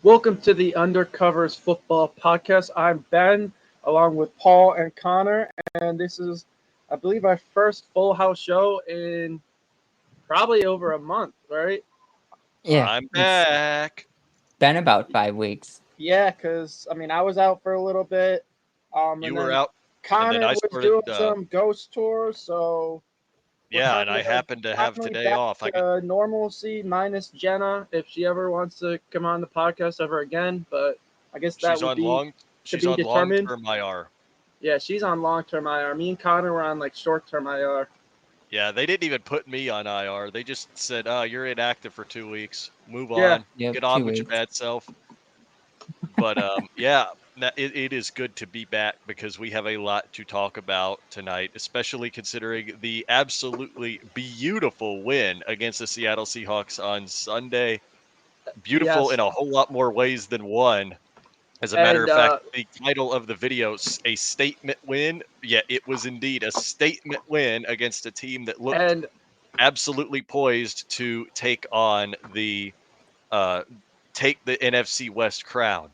Welcome to the Undercovers football podcast. I'm Ben, along with Paul and Connor, and this is, I believe, our first full house show in probably over a month, right? Yeah, I'm it's back. been about 5 weeks. Yeah, because I was out for a little bit, and You were then out, and then Connor I was doing started. some ghost tours, so we're Yeah, kind and I of happened to have finally today back off. to normalcy, minus Jenna, if she ever wants to come on the podcast ever again. But I guess that She's would on be long. to She's be on long determined. term IR. Yeah, she's on long term IR. Me and Connor were on like short term IR. Yeah, they didn't even put me on IR. They just said, "Oh, you're inactive for 2 weeks. Move Yeah, on. Yep, Get on two with your weeks. bad self." But yeah, it is good to be back because we have a lot to talk about tonight, especially considering the absolutely beautiful win against the Seattle Seahawks on Sunday. Beautiful in yes, a whole lot more ways than one. As a matter and of fact, the title of the video, a statement win. Yeah, it was indeed a statement win against a team that looked and absolutely poised to uh, take the NFC West crown.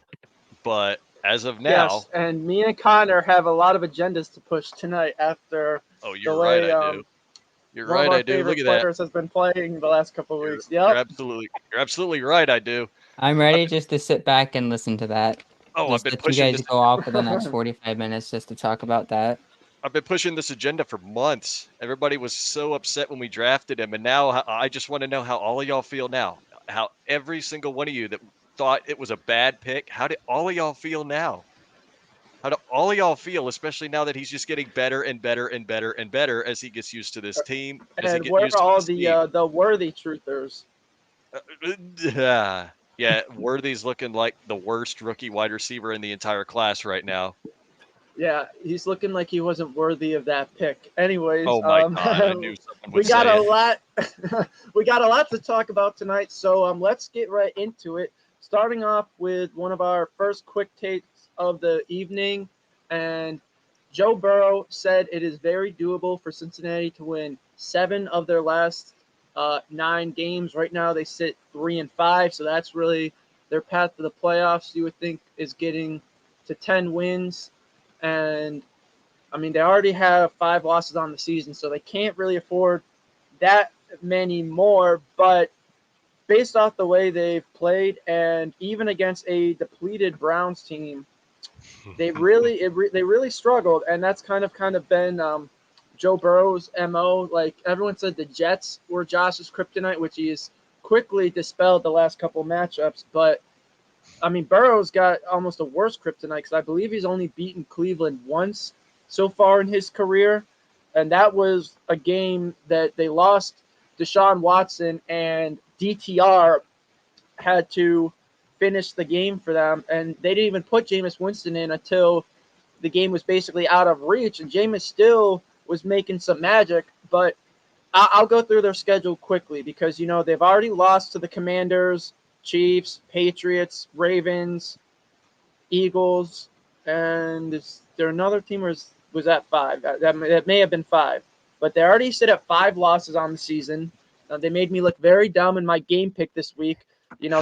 But as of yes, now, and me and Connor have a lot of agendas to push tonight after oh, the you're right, way I do. You're one of right, our I do. Look favorite at that. players has been playing the last couple of You're weeks. you're Yep. absolutely right, I do. I'm I've ready been, just to sit back and listen to that. I've Just been let you pushing guys this. go off for the next 45 minutes just to talk about that. I've been pushing this agenda for months. Everybody was so upset when we drafted him, and now I just want to know how all of y'all feel now. How every single one of you that thought it was a bad pick, how do all of y'all feel now? How do all of y'all feel, especially now that he's just getting better and better and better and better as he gets used to this team, as he And get where are used to all this team? the worthy truthers? Yeah, Worthy's looking like the worst rookie wide receiver in the entire class right now. Yeah, he's looking like he wasn't worthy of that pick. Anyways, Oh my God, I knew someone we would got say a it. lot. We got a lot to talk about tonight, so let's get right into it. Starting off with one of our first quick takes of the evening, and Joe Burrow said it is very doable for Cincinnati to win 7 of their last 9 games. Right now, they sit 3-5, so that's really their path to the playoffs. You would think is getting to 10 wins, and I mean they already have 5 losses on the season, so they can't really afford that many more. But based off the way they've played, and even against a depleted Browns team, they really struggled, and that's kind of been Joe Burrow's mo. Like everyone said, the Jets were Josh's kryptonite, which he has quickly dispelled the last couple matchups. But I mean, Burrow's got almost a worse kryptonite because I believe he's only beaten Cleveland once so far in his career, and that was a game that they lost Deshaun Watson, and DTR had to finish the game for them, and they didn't even put Jameis Winston in until the game was basically out of reach, and Jameis still was making some magic. But I'll go through their schedule quickly because they've already lost to the Commanders, Chiefs, Patriots, Ravens, Eagles, and is there another team or was that five? That may have been five, but they already sit at 5 losses on the season. They made me look very dumb in my game pick this week.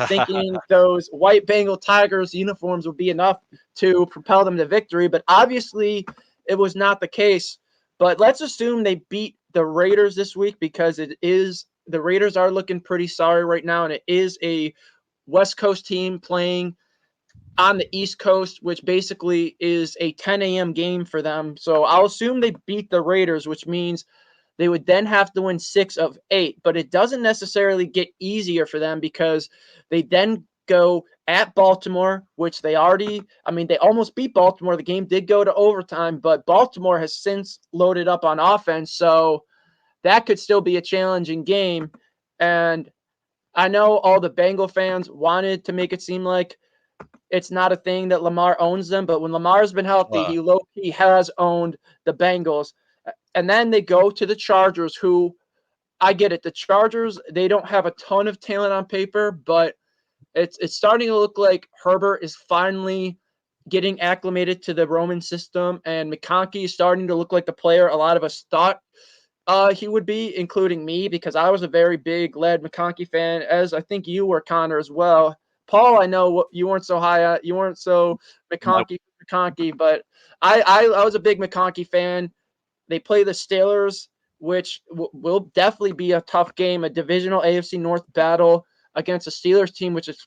Thinking those white Bengal Tigers uniforms would be enough to propel them to victory, but obviously it was not the case. But let's assume they beat the Raiders this week because the Raiders are looking pretty sorry right now, and it is a West Coast team playing on the East Coast, which basically is a 10 a.m. game for them. So I'll assume they beat the Raiders, which means they would then have to win 6 of 8. But it doesn't necessarily get easier for them because they then go at Baltimore, which they almost beat Baltimore. The game did go to overtime, but Baltimore has since loaded up on offense. So that could still be a challenging game. And I know all the Bengal fans wanted to make it seem like it's not a thing that Lamar owns them, but when Lamar's been healthy, Uh, he has owned the Bengals. And then they go to the Chargers, who I get it. The Chargers, they don't have a ton of talent on paper, but it's starting to look like Herbert is finally getting acclimated to the Roman system, and McConkey is starting to look like the player a lot of us thought he would be, including me, because I was a very big Led McConkey fan, as I think you were, Connor, as well. Paul, I know you weren't so high. You weren't so McConkey, but I was a big McConkey fan. They play the Steelers, which will definitely be a tough game, a divisional AFC North battle against a Steelers team, which has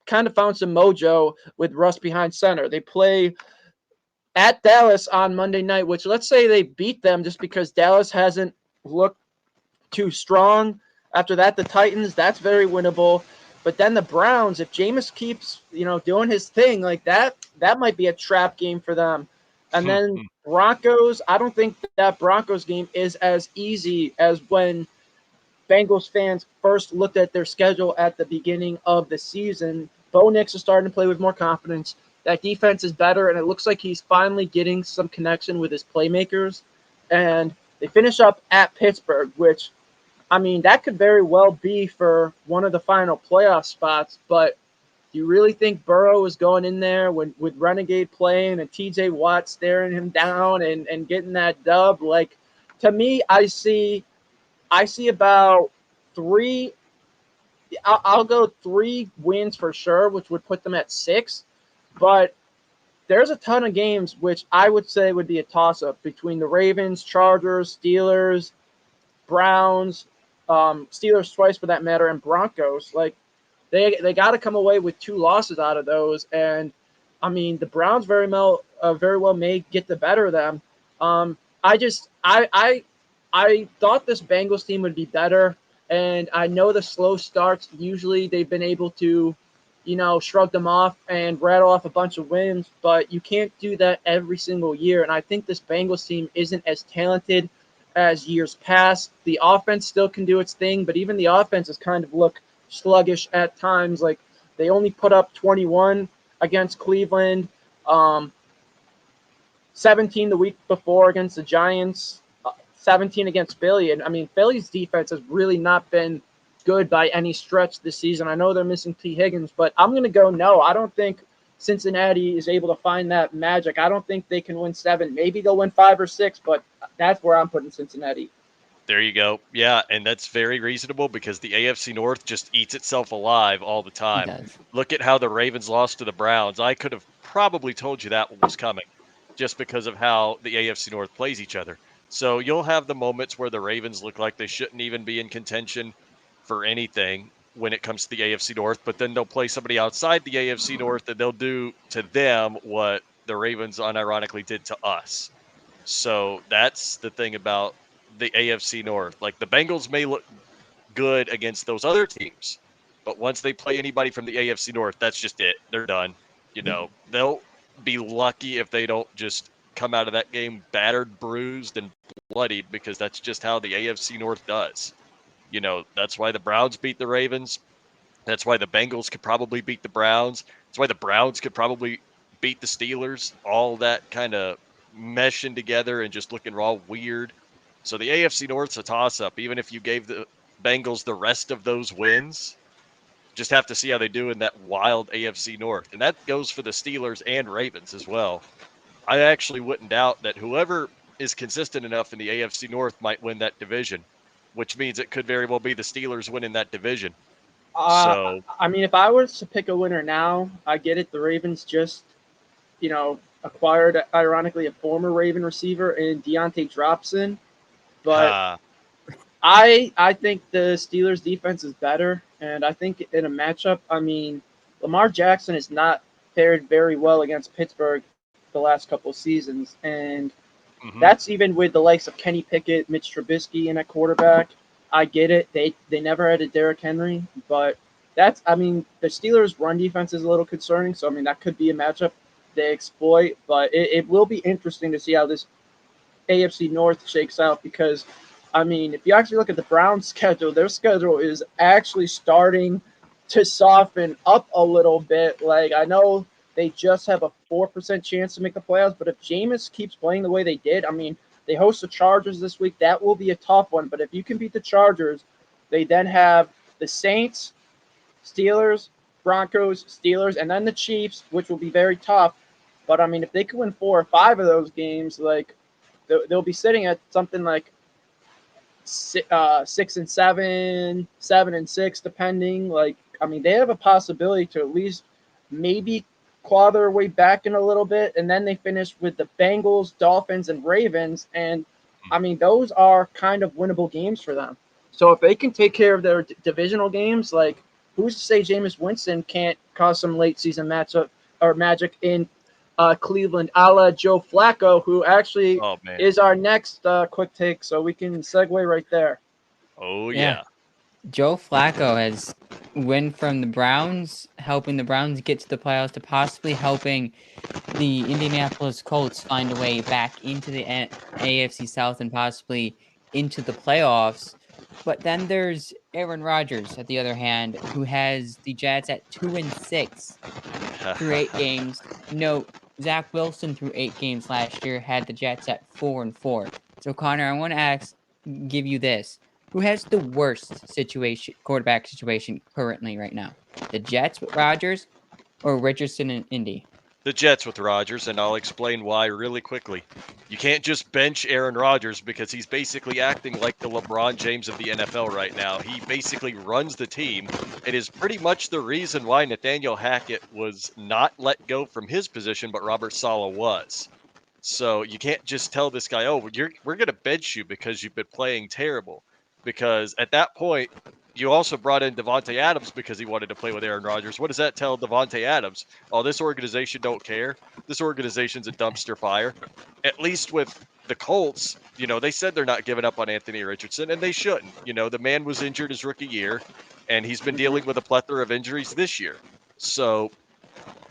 kind of found some mojo with Russ behind center. They play at Dallas on Monday night, which let's say they beat them just because Dallas hasn't looked too strong. After that, the Titans, that's very winnable. But then the Browns, if Jameis keeps, doing his thing like that, that might be a trap game for them. And then Broncos, I don't think that Broncos game is as easy as when Bengals fans first looked at their schedule at the beginning of the season. Bo Nix is starting to play with more confidence. That defense is better, and it looks like he's finally getting some connection with his playmakers. And they finish up at Pittsburgh, which, I mean, that could very well be for one of the final playoff spots. But do you really think Burrow is going in there with Renegade playing and TJ Watt staring him down and getting that dub? Like, to me, I see about three. I'll go 3 wins for sure, which would put them at 6. But there's a ton of games which I would say would be a toss-up between the Ravens, Chargers, Steelers, Browns, Steelers twice for that matter, and Broncos. Like they got to come away with 2 losses out of those, and I mean the Browns very well may get the better of them. I thought this Bengals team would be better, and I know the slow starts usually they've been able to, shrug them off and rattle off a bunch of wins, but you can't do that every single year. And I think this Bengals team isn't as talented as years past. The offense still can do its thing, but even the offense has kind of looked sluggish at times. Like they only put up 21 against Cleveland, 17 the week before against the Giants, 17 against Philly. And I mean, Philly's defense has really not been good by any stretch this season. I know they're missing T. Higgins, but I'm going to go no. I don't think Cincinnati is able to find that magic. I don't think they can win 7. Maybe they'll win 5 or 6, but that's where I'm putting Cincinnati. There you go. Yeah, and that's very reasonable because the AFC North just eats itself alive all the It time. does. Look at how the Ravens lost to the Browns. I could have probably told you that one was coming just because of how the AFC North plays each other. So you'll have the moments where the Ravens look like they shouldn't even be in contention for anything when it comes to the AFC North, but then they'll play somebody outside the AFC North and they'll do to them what the Ravens unironically did to us. So that's the thing about the AFC North. Like the Bengals may look good against those other teams, but once they play anybody from the AFC North, that's just it. They're done. They'll be lucky if they don't just come out of that game battered, bruised, and bloodied because that's just how the AFC North does. That's why the Browns beat the Ravens. That's why the Bengals could probably beat the Browns. That's why the Browns could probably beat the Steelers. All that kind of meshing together and just looking all weird. So the AFC North's a toss-up. Even if you gave the Bengals the rest of those wins, just have to see how they do in that wild AFC North. And that goes for the Steelers and Ravens as well. I actually wouldn't doubt that whoever is consistent enough in the AFC North might win that division, which means it could very well be the Steelers winning that division. So I mean, if I was to pick a winner now, I get it. The Ravens just, acquired, ironically, a former Raven receiver in Deontay Dropson. But I think the Steelers defense is better, and I think in a matchup, I mean, Lamar Jackson has not fared very well against Pittsburgh the last couple of seasons, and that's even with the likes of Kenny Pickett, Mitch Trubisky in at quarterback. I get it; they never had a Derrick Henry, but I mean, the Steelers' run defense is a little concerning. So I mean, that could be a matchup they exploit, but it will be interesting to see how this AFC North shakes out because, I mean, if you actually look at the Browns' schedule, their schedule is actually starting to soften up a little bit. Like, I know they just have a 4% chance to make the playoffs, but if Jameis keeps playing the way they did, I mean, they host the Chargers this week. That will be a tough one. But if you can beat the Chargers, they then have the Saints, Steelers, Broncos, Steelers, and then the Chiefs, which will be very tough. But, I mean, if they can win 4 or 5 of those games, like, they'll be sitting at something like 6-7, 7-6, depending. Like I mean, they have a possibility to at least maybe claw their way back in a little bit, and then they finish with the Bengals, Dolphins, and Ravens, and I mean, those are kind of winnable games for them. So if they can take care of their divisional games, like who's to say Jameis Winston can't cause some late season matchup or magic in Cleveland, a la Joe Flacco, who actually Oh man. is our next quick take, so we can segue right there. Oh Yeah. yeah. Joe Flacco has went from the Browns, helping the Browns get to the playoffs, to possibly helping the Indianapolis Colts find a way back into the AFC South and possibly into the playoffs. But then there's Aaron Rodgers, at the other hand, who has the Jets at 2-6 through 8 games. No, Zach Wilson through 8 games last year had the Jets at 4-4. So Connor, I want to give you this: who has the worst quarterback situation currently right now? The Jets with Rodgers or Richardson and Indy? The Jets with Rodgers, and I'll explain why really quickly. You can't just bench Aaron Rodgers because he's basically acting like the LeBron James of the NFL right now. He basically runs the team. It is pretty much the reason why Nathaniel Hackett was not let go from his position, but Robert Saleh was. So you can't just tell this guy, "Oh, we're going to bench you because you've been playing terrible." Because at that point, you also brought in Devontae Adams because he wanted to play with Aaron Rodgers. What does that tell Devontae Adams? Oh, this organization don't care. This organization's a dumpster fire. At least with the Colts, they said they're not giving up on Anthony Richardson, and they shouldn't. The man was injured his rookie year, and he's been dealing with a plethora of injuries this year. So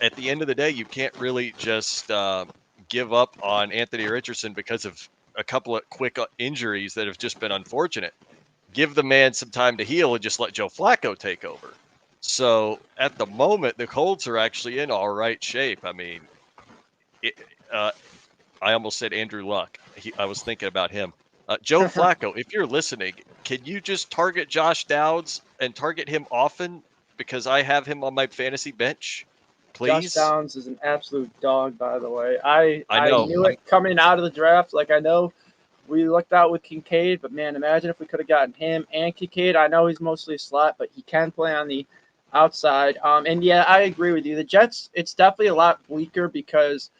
at the end of the day, you can't really just give up on Anthony Richardson because of a couple of quick injuries that have just been unfortunate. Give the man some time to heal and just let Joe Flacco take over. So at the moment, the Colts are actually in all right shape. I mean, it, uh, I almost said Andrew Luck. I was thinking about him. Joe Flacco, if you're listening, can you just target Josh Downs and target him often? Because I have him on my fantasy bench. Josh Please. Downs is an absolute dog, by the way. I I know. knew it coming out of the draft. Like, I know we looked out with Kincaid, but man, imagine if we could have gotten him and Kincaid. I know he's mostly a slot, but he can play on the outside. And yeah, I agree with you. The Jets, it's definitely a lot weaker because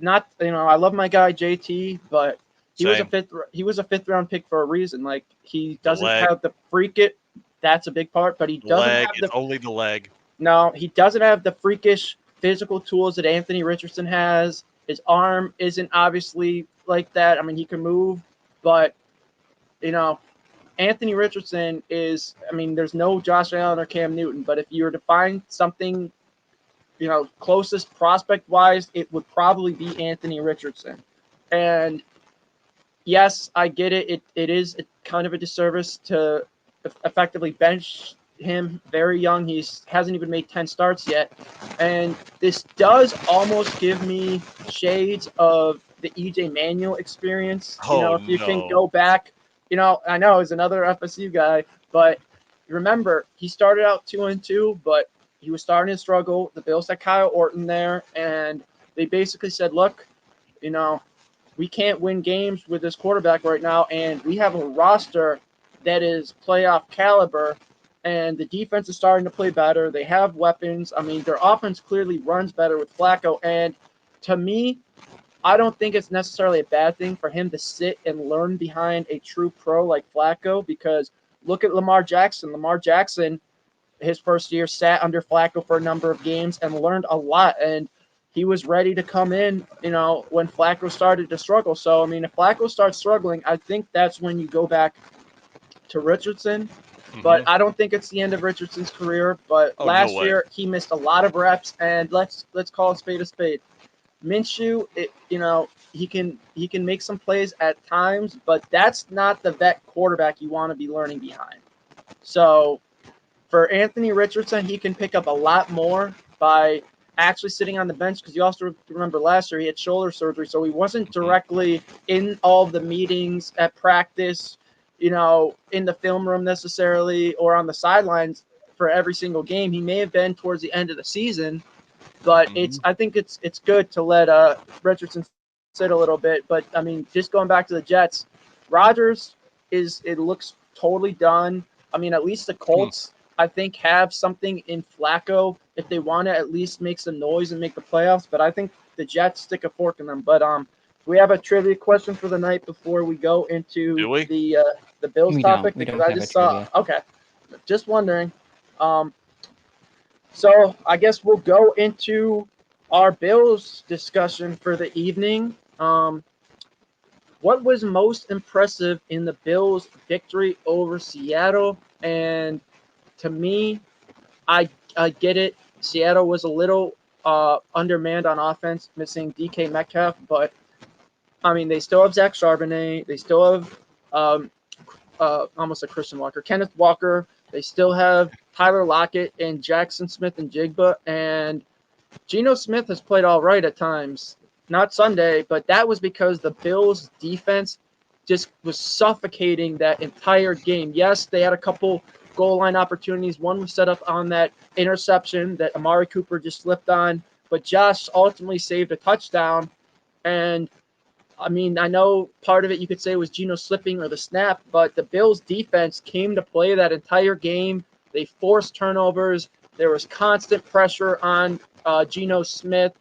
I love my guy JT, but he was a Same. fifth round pick for a reason. Like, he The doesn't leg. have the freak it. That's a big part, but he doesn't Leg. have It's the only the leg. no, he doesn't have the freakish physical tools that Anthony Richardson has. His arm isn't obviously like that. I mean, he can move, but Anthony Richardson is. I mean, there's no Josh Allen or Cam Newton, but if you were to find something, closest prospect wise, it would probably be Anthony Richardson. And yes, I get it. It is kind of a disservice to effectively bench him very young. He hasn't even made 10 starts yet. And this does almost give me shades of the EJ Manuel experience. Oh If you can no. go back, I know he's another FSU guy, but remember, he started out 2-2, but he was starting to struggle. The Bills had Kyle Orton there, and they basically said, look, we can't win games with this quarterback right now, and we have a roster that is playoff caliber, and the defense is starting to play better. They have weapons. I mean, their offense clearly runs better with Flacco, and to me, I don't think it's necessarily a bad thing for him to sit and learn behind a true pro like Flacco, because look at Lamar Jackson. Lamar Jackson, his first year, sat under Flacco for a number of games and learned a lot, and he was ready to come in, when Flacco started to struggle. So, I mean, if Flacco starts struggling, I think that's when you go back to Richardson. But I don't think it's the end of Richardson's career. But Oh, no last way. year, he missed a lot of reps, and let's call a spade a spade. Minshew, he can make some plays at times, but that's not the vet quarterback you want to be learning behind. So for Anthony Richardson, he can pick up a lot more by actually sitting on the bench, because you also remember last year he had shoulder surgery, so he wasn't directly in all of the meetings at practice, in the film room necessarily, or on the sidelines for every single game. He may have been towards the end of the season, but I think it's good to let Richardson sit a little bit. But I mean, just going back to the Jets, Rodgers it looks totally done. I mean, at least the Colts I think, have something in Flacco if they want to at least make some noise and make the playoffs. But I think the Jets stick a fork in them. But we have a trivia question for the night before we go into Do we? the Bills We topic? don't. We Because don't I have a just saw. trivia. Okay, just wondering. So I guess we'll go into our Bills discussion for the evening. What was most impressive in the Bills' victory over Seattle? And to me, I get it. Seattle was a little undermanned on offense, missing DK Metcalf, but I mean they still have Zach Charbonnet. They still have almost a Christian Walker, Kenneth Walker. They still have Tyler Lockett and Jackson Smith and Jigba, and Geno Smith has played all right at times. Not Sunday, but that was because the Bills' defense just was suffocating that entire game. Yes, they had a couple goal line opportunities. One was set up on that interception that Amari Cooper just slipped on, but Josh ultimately saved a touchdown. And I mean, I know part of it you could say was Geno slipping or the snap, but the Bills' defense came to play that entire game. They forced turnovers. There was constant pressure on Geno Smith.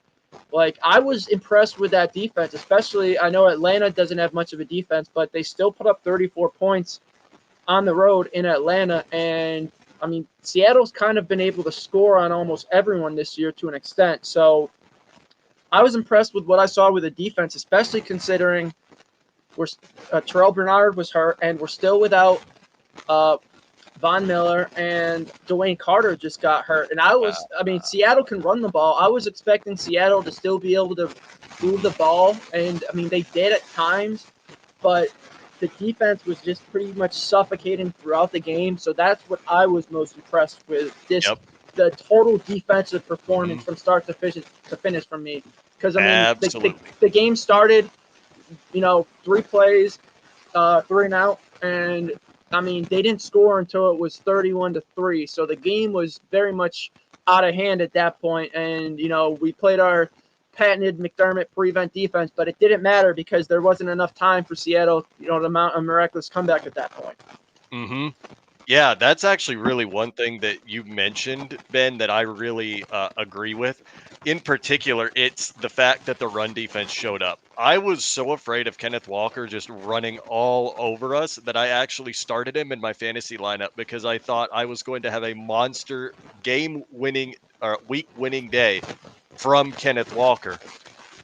Like, I was impressed with that defense, especially I know Atlanta doesn't have much of a defense, but they still put up 34 points on the road in Atlanta. And, I mean, Seattle's kind of been able to score on almost everyone this year to an extent. So I was impressed with what I saw with the defense, especially considering Terrell Bernard was hurt, and we're still without Von Miller, and Dwayne Carter just got hurt. And I mean, Seattle can run the ball. I was expecting Seattle to still be able to move the ball, and I mean, they did at times, but the defense was just pretty much suffocating throughout the game. So that's what I was most impressed with. Yep. The total defensive performance Mhm. from start to finish from me. Because I mean, Absolutely. the game started, 3 plays, 3 and out, and I mean they didn't score until it was 31-3. So the game was very much out of hand at that point. And we played our patented McDermott prevent defense, but it didn't matter because there wasn't enough time for Seattle, to mount a miraculous comeback at that point. Mm-hmm. Yeah, that's actually really one thing that you mentioned, Ben, that I really agree with. In particular, it's the fact that the run defense showed up. I was so afraid of Kenneth Walker just running all over us that I actually started him in my fantasy lineup because I thought I was going to have a monster game-winning or week-winning day from Kenneth Walker.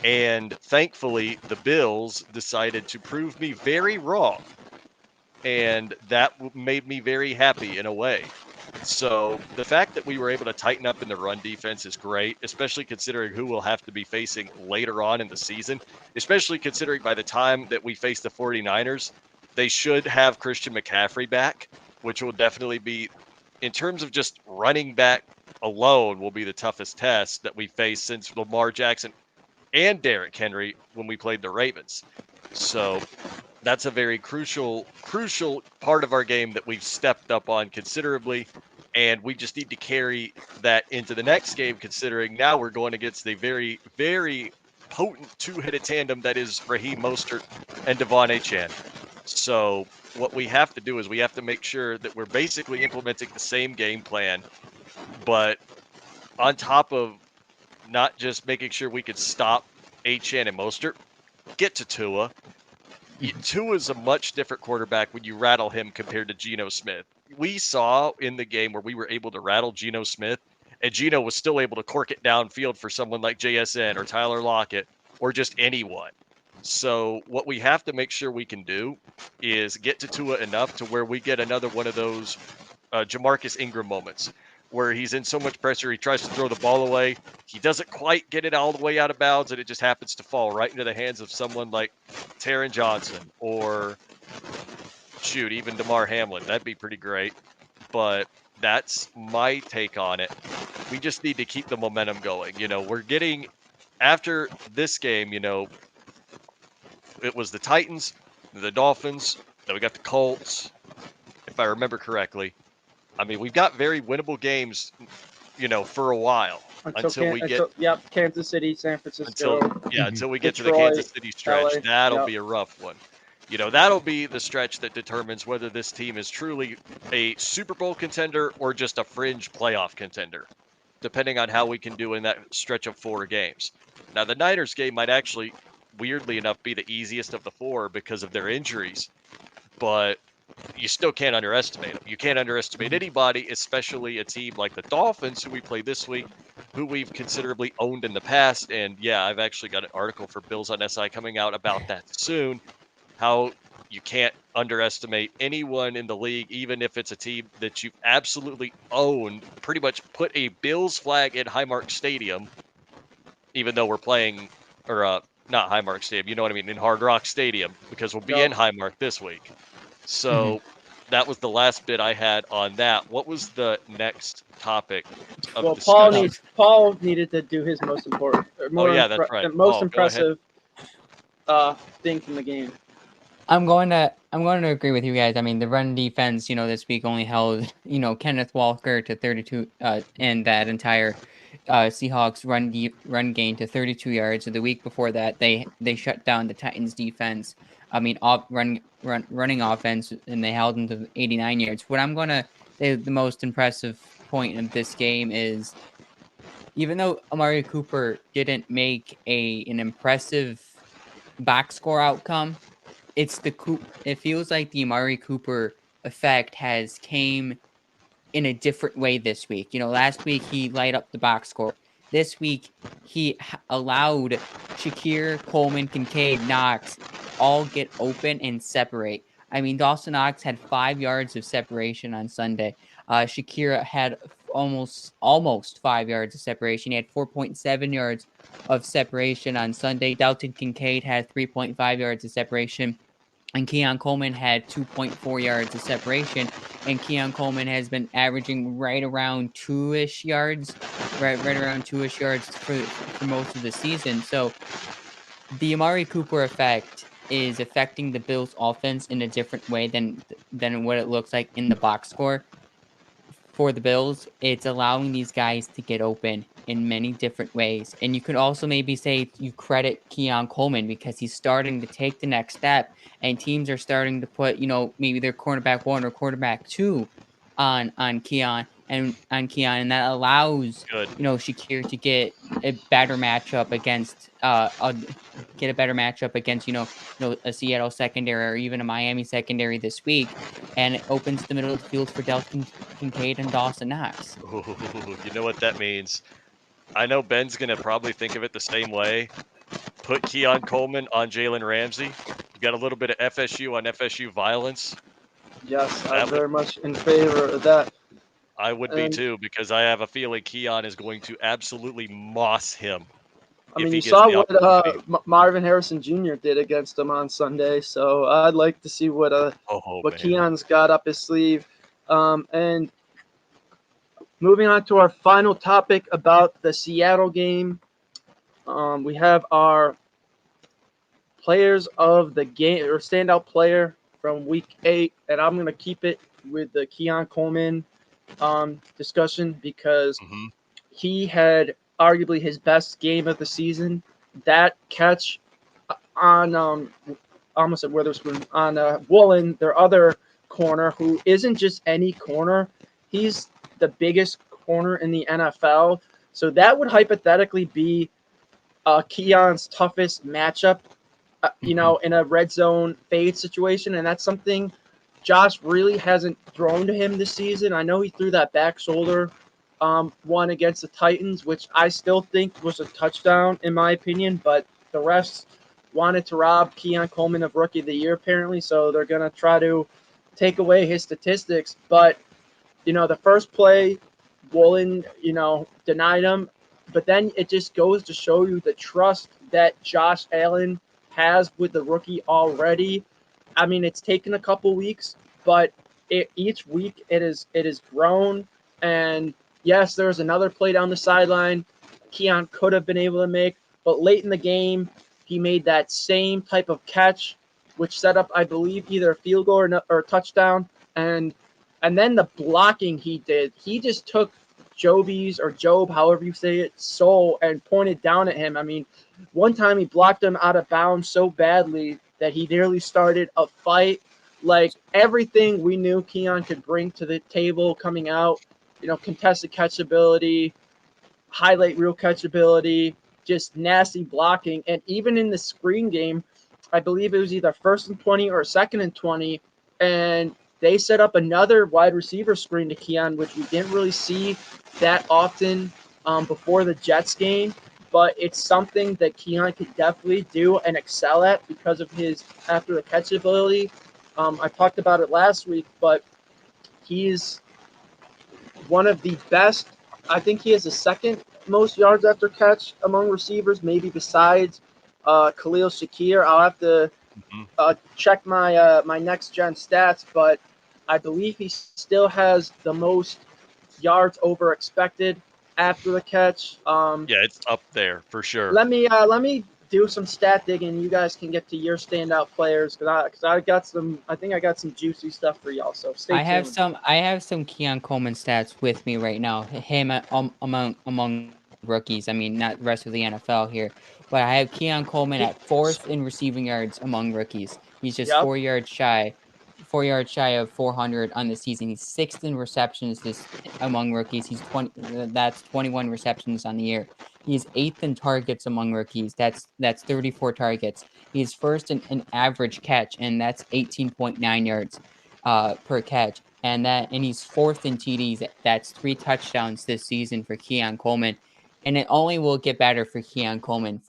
And thankfully, the Bills decided to prove me very wrong. And that made me very happy in a way. So the fact that we were able to tighten up in the run defense is great, especially considering who we'll have to be facing later on in the season, especially considering by the time that we face the 49ers, they should have Christian McCaffrey back, which will definitely be, in terms of just running back alone, will be the toughest test that we face since Lamar Jackson and Derrick Henry when we played the Ravens. So that's a very crucial part of our game that we've stepped up on considerably, and we just need to carry that into the next game, considering now we're going against a very, very potent two-headed tandem that is Raheem Mostert and Devon Achane. So what we have to do is we have to make sure that we're basically implementing the same game plan, but on top of not just making sure we could stop Achane and Mostert, get to Tua. Tua's a much different quarterback when you rattle him compared to Geno Smith. We saw in the game where we were able to rattle Geno Smith, and Geno was still able to cork it downfield for someone like JSN or Tyler Lockett or just anyone. So what we have to make sure we can do is get to Tua enough to where we get another one of those Jamarcus Ingram moments where he's in so much pressure, he tries to throw the ball away. He doesn't quite get it all the way out of bounds, and it just happens to fall right into the hands of someone like Taron Johnson or, shoot, even DeMar Hamlin. That'd be pretty great. But that's my take on it. We just need to keep the momentum going. We're getting, after this game, it was the Titans, the Dolphins, then we got the Colts, if I remember correctly. I mean, we've got very winnable games, for a while until we get Kansas City, San Francisco, until we get to the Detroit, Kansas City stretch. LA. That'll Yep. be a rough one. That'll be the stretch that determines whether this team is truly a Super Bowl contender or just a fringe playoff contender, depending on how we can do in that stretch of 4 games. Now, the Niners game might actually, weirdly enough, be the easiest of the 4 because of their injuries, but you still can't underestimate them. You can't underestimate anybody, especially a team like the Dolphins, who we play this week, who we've considerably owned in the past. And yeah, I've actually got an article for Bills on SI coming out about that soon. How you can't underestimate anyone in the league, even if it's a team that you've absolutely owned, pretty much put a Bills flag in Highmark Stadium, even though we're playing, or not Highmark Stadium, you know what I mean, in Hard Rock Stadium, because we'll be in Highmark this week. So that was the last bit I had on that. What was the next topic of discussion? Paul needed to do his most important, That's right. most Paul, go ahead. impressive thing from the game. I'm going to agree with you guys. I mean, the run defense, this week only held, Kenneth Walker to 32, and that entire Seahawks run gain to 32 yards. So the week before that, they shut down the Titans defense. I mean, running offense, and they held them to 89 yards. What I'm going to say the most impressive point of this game is, even though Amari Cooper didn't make an impressive box score outcome, it feels like the Amari Cooper effect has came in a different way this week. Last week he light up the box score. This week he allowed Shakir, Coleman, Kincaid, Knox all get open and separate. I mean, Dawson Knox had 5 yards of separation on Sunday. Shakir had almost 5 yards of separation. He had 4.7 yards of separation on Sunday. Dalton Kincaid had 3.5 yards of separation. And Keon Coleman had 2.4 yards of separation. And Keon Coleman has been averaging right around 2-ish yards, right around 2-ish yards for most of the season. So the Amari Cooper effect is affecting the Bills' offense in a different way than what it looks like in the box score. For the Bills, it's allowing these guys to get open in many different ways. And you could also maybe say you credit Keon Coleman because he's starting to take the next step, and teams are starting to put, maybe their cornerback 1 or quarterback 2 on Keon, and that allows Shakir to get a better matchup against a Seattle secondary or even a Miami secondary this week, and it opens the middle of the field for Dalton Kincaid and Dawson Knox. Ooh, you know what that means. I know Ben's going to probably think of it the same way. Put Keon Coleman on Jalen Ramsey. You got a little bit of FSU on FSU violence. Yes, I'm very much in favor of that. I would be too, because I have a feeling Keon is going to absolutely moss him. I mean, you saw what Marvin Harrison Jr. did against him on Sunday, so I'd like to see what Keon's got up his sleeve. And moving on to our final topic about the Seattle game, we have our players of the game, or standout player from Week 8, and I'm going to keep it with the Keon Coleman discussion because he had arguably his best game of the season. That catch on almost at Witherspoon on Woolen, their other corner, who isn't just any corner. He's the biggest corner in the NFL. So that would hypothetically be Keon's toughest matchup, in a red zone fade situation. And that's something Josh really hasn't thrown to him this season. I know he threw that back shoulder one against the Titans, which I still think was a touchdown in my opinion, but the refs wanted to rob Keon Coleman of Rookie of the Year apparently, so they're going to try to take away his statistics. But, the first play, Woolen, denied him, but then it just goes to show you the trust that Josh Allen has with the rookie already. I mean, it's taken a couple weeks, but each week it is grown. And yes, there was another play down the sideline Keon could have been able to make, but late in the game, he made that same type of catch, which set up, I believe, either a field goal or a touchdown. And then the blocking he did, he just took Joby's, or Job, however you say it, soul and pointed down at him. I mean, one time he blocked him out of bounds so badly that he nearly started a fight. Like everything we knew Keon could bring to the table coming out, contested catchability, highlight reel catchability, just nasty blocking. And even in the screen game, I believe it was either 1st and 20 or 2nd and 20. And they set up another wide receiver screen to Keon, which we didn't really see that often before the Jets game. But it's something that Keon could definitely do and excel at because of his after the catch ability. I talked about it last week, but he's one of the best. I think he has the second most yards after catch among receivers, maybe besides Khalil Shakir. I'll have to Mhm. check my next gen stats, but I believe he still has the most yards over expected after the catch. Yeah, it's up there for sure. Let me do some stat digging. You guys can get to your standout players because I got some. I think I got some juicy stuff for y'all. So stay tuned. I have some Keon Coleman stats with me right now. Him among rookies. I mean, not the rest of the NFL here, but I have Keon Coleman at fourth in receiving yards among rookies. He's just Yep. 4 yards shy of 400 on the season. He's sixth in receptions this among rookies. He's 20. That's 21 receptions on the year. He's eighth in targets among rookies. That's 34 targets. He's first in average catch, and that's 18.9 yards per catch, and he's fourth in TDs. That's 3 touchdowns this season for Keon Coleman, and it only will get better for Keon Coleman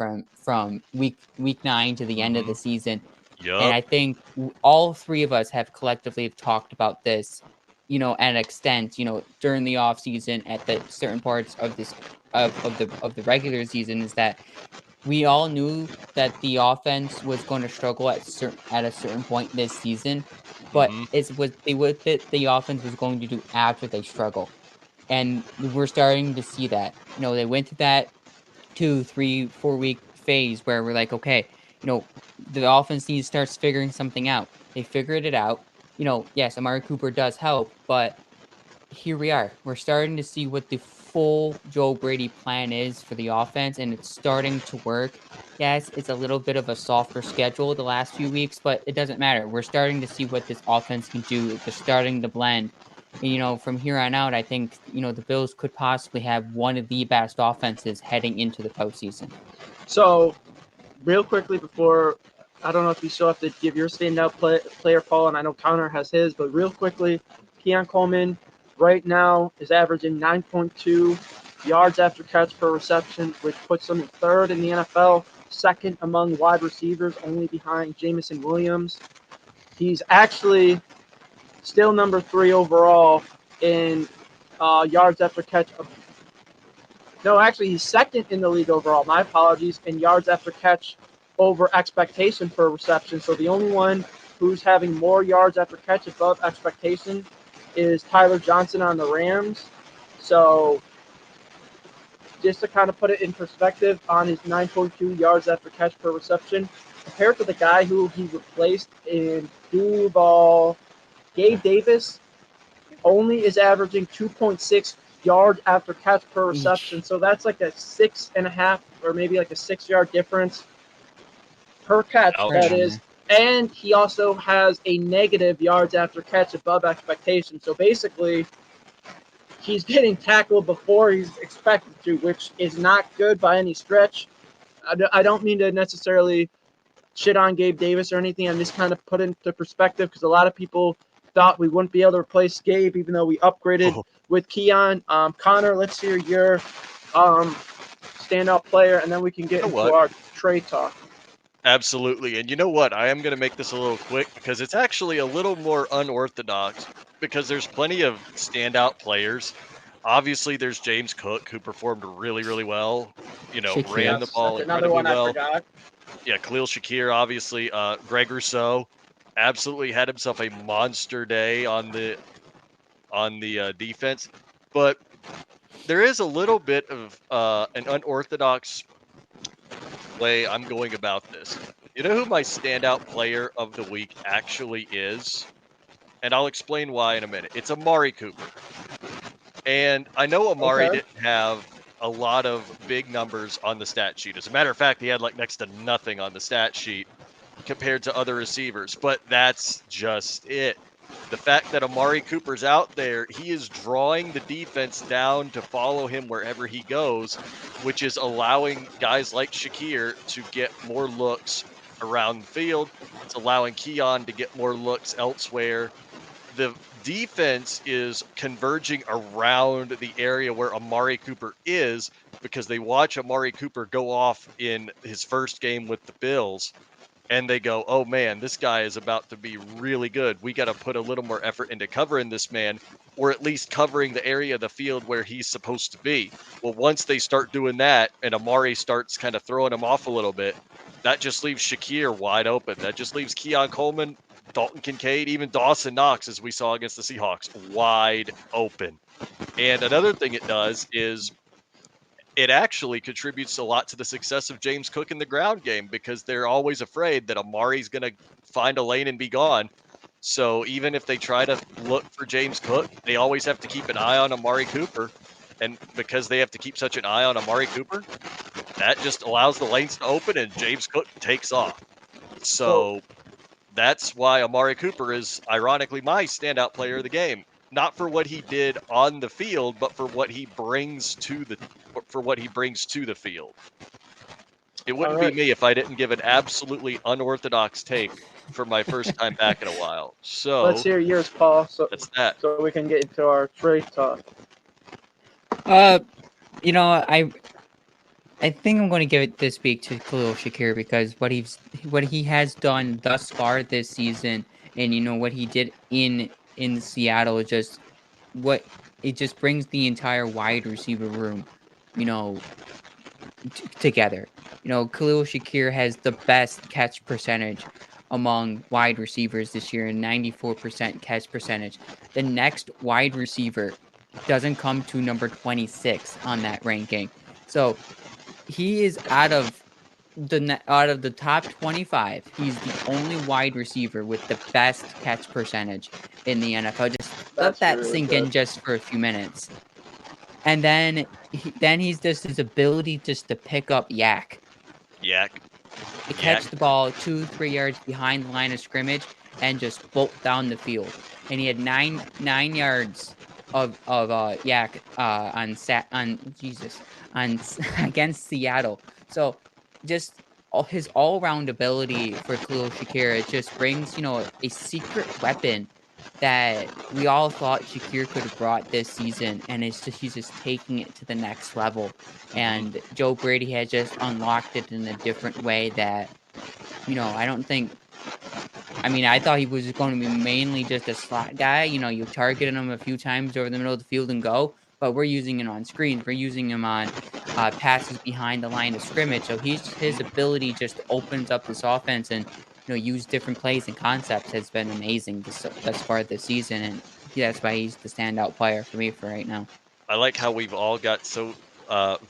from week 9 to the end of Hmm. the season. And Yup. I think all three of us have collectively talked about this, at an extent, during the off season at the certain parts of this of the regular season is that we all knew that the offense was going to struggle at a certain point this season, but Hmm. it's what the offense was going to do after they struggle, and we're starting to see that. They went through that 2, 3, 4 week phase where we're like, okay, the offense needs starts figuring something out. They figured it out. Yes, Amari Cooper does help, but here we are. We're starting to see what the full Joe Brady plan is for the offense, and it's starting to work. Yes, it's a little bit of a softer schedule the last few weeks, but it doesn't matter. We're starting to see what this offense can do. They're starting to blend. And, from here on out, I think, the Bills could possibly have one of the best offenses heading into the postseason. So real quickly before, I don't know if you still have to give your standout player, Paul, and I know Connor has his, but real quickly, Keon Coleman right now is averaging 9.2 yards after catch per reception, which puts him in third in the NFL, second among wide receivers, only behind Jamison Williams. He's actually still number 3 overall in yards after catch. No, actually, he's second in the league overall. My apologies. In yards after catch over expectation per reception. So the only one who's having more yards after catch above expectation is Tyler Johnson on the Rams. So just to kind of put it in perspective on his 9.2 yards after catch per reception, compared to the guy who he replaced in Duval, Gabe Davis only is averaging 2.6 yards after catch per reception. Each. So that's like a 6.5 or maybe like a 6 yard difference per catch, Right that Ouch. on is. there. And he also has a negative yards after catch above expectation. So basically, he's getting tackled before he's expected to, which is not good by any stretch. I don't mean to necessarily shit on Gabe Davis or anything. I'm just kind of put into perspective because a lot of people thought we wouldn't be able to replace Gabe, even though we upgraded Oh, with Keon. Connor, let's hear your standout player, and then we can get you know into what? our trade talk. Absolutely. And you know what? I am going to make this a little quick because it's actually a little more unorthodox because there's plenty of standout players. Obviously, there's James Cook who performed really, really well. Ran Shakir. the Yes, ball that's another incredibly one I well. forgot. Yeah, Khalil Shakir, obviously. Greg Rousseau absolutely had himself a monster day on the defense. But there is a little bit of an unorthodox way I'm going about this. You know who my standout player of the week actually is? And I'll explain why in a minute. It's Amari Cooper. And I know Amari Okay. didn't have a lot of big numbers on the stat sheet. As a matter of fact, he had like next to nothing on the stat sheet. compared to other receivers, but that's just it. The fact that Amari Cooper's out there, he is drawing the defense down to follow him wherever he goes, which is allowing guys like Shakir to get more looks around the field. It's allowing Keon to get more looks elsewhere. The defense is converging around the area where Amari Cooper is because they watch Amari Cooper go off in his first game with the Bills and they go, oh man, this guy is about to be really good. We got to put a little more effort into covering this man, or at least covering the area of the field where he's supposed to be. Well, once they start doing that and Amari starts kind of throwing him off a little bit, that just leaves Shakir wide open. That just leaves Keon Coleman, Dalton Kincaid, even Dawson Knox, as we saw against the Seahawks, wide open. And another thing it does is it actually contributes a lot to the success of James Cook in the ground game because they're always afraid that Amari's going to find a lane and be gone. So even if they try to look for James Cook, they always have to keep an eye on Amari Cooper. And because they have to keep such an eye on Amari Cooper, that just allows the lanes to open and James Cook takes off. So that's why Amari Cooper is ironically my standout player of the game. Not for what he did on the field, but for what he brings to the field. It wouldn't be me if I didn't give an absolutely unorthodox take for my first time back in a while. So let's hear yours, Paul. So that's that. So we can get into our trade talk. You know, I think I'm going to give it this week to Khalil Shakir because what he has done thus far this season, and you know what he did in Seattle, is just what it just brings the entire wide receiver room, you know, together. You know, Khalil Shakir has the best catch percentage among wide receivers this year, 94% catch percentage. The next wide receiver doesn't come to number 26 on that ranking. So he is out of the top 25. He's the only wide receiver with the best catch percentage in the NFL. Just let that really sink good. in just for a few minutes. And then he's just his ability just to pick up yak. To catch the ball 2-3 yards behind the line of scrimmage and just bolt down the field. And he had nine yards of yak against Seattle. So just his all-round ability for Khalil Shakir, it just brings, you know, a secret weapon that we all thought Shakir could have brought this season, and he's just taking it to the next level. And Joe Brady has just unlocked it in a different way that, you know, I thought he was going to be mainly just a slot guy. You know, you targeted him a few times over the middle of the field and go, but we're using him on screens. We're using him on passes behind the line of scrimmage. So his ability just opens up this offense and, you know, use different plays and concepts has been amazing thus far this season. And that's why he's the standout player for me for right now. I like how we've all got so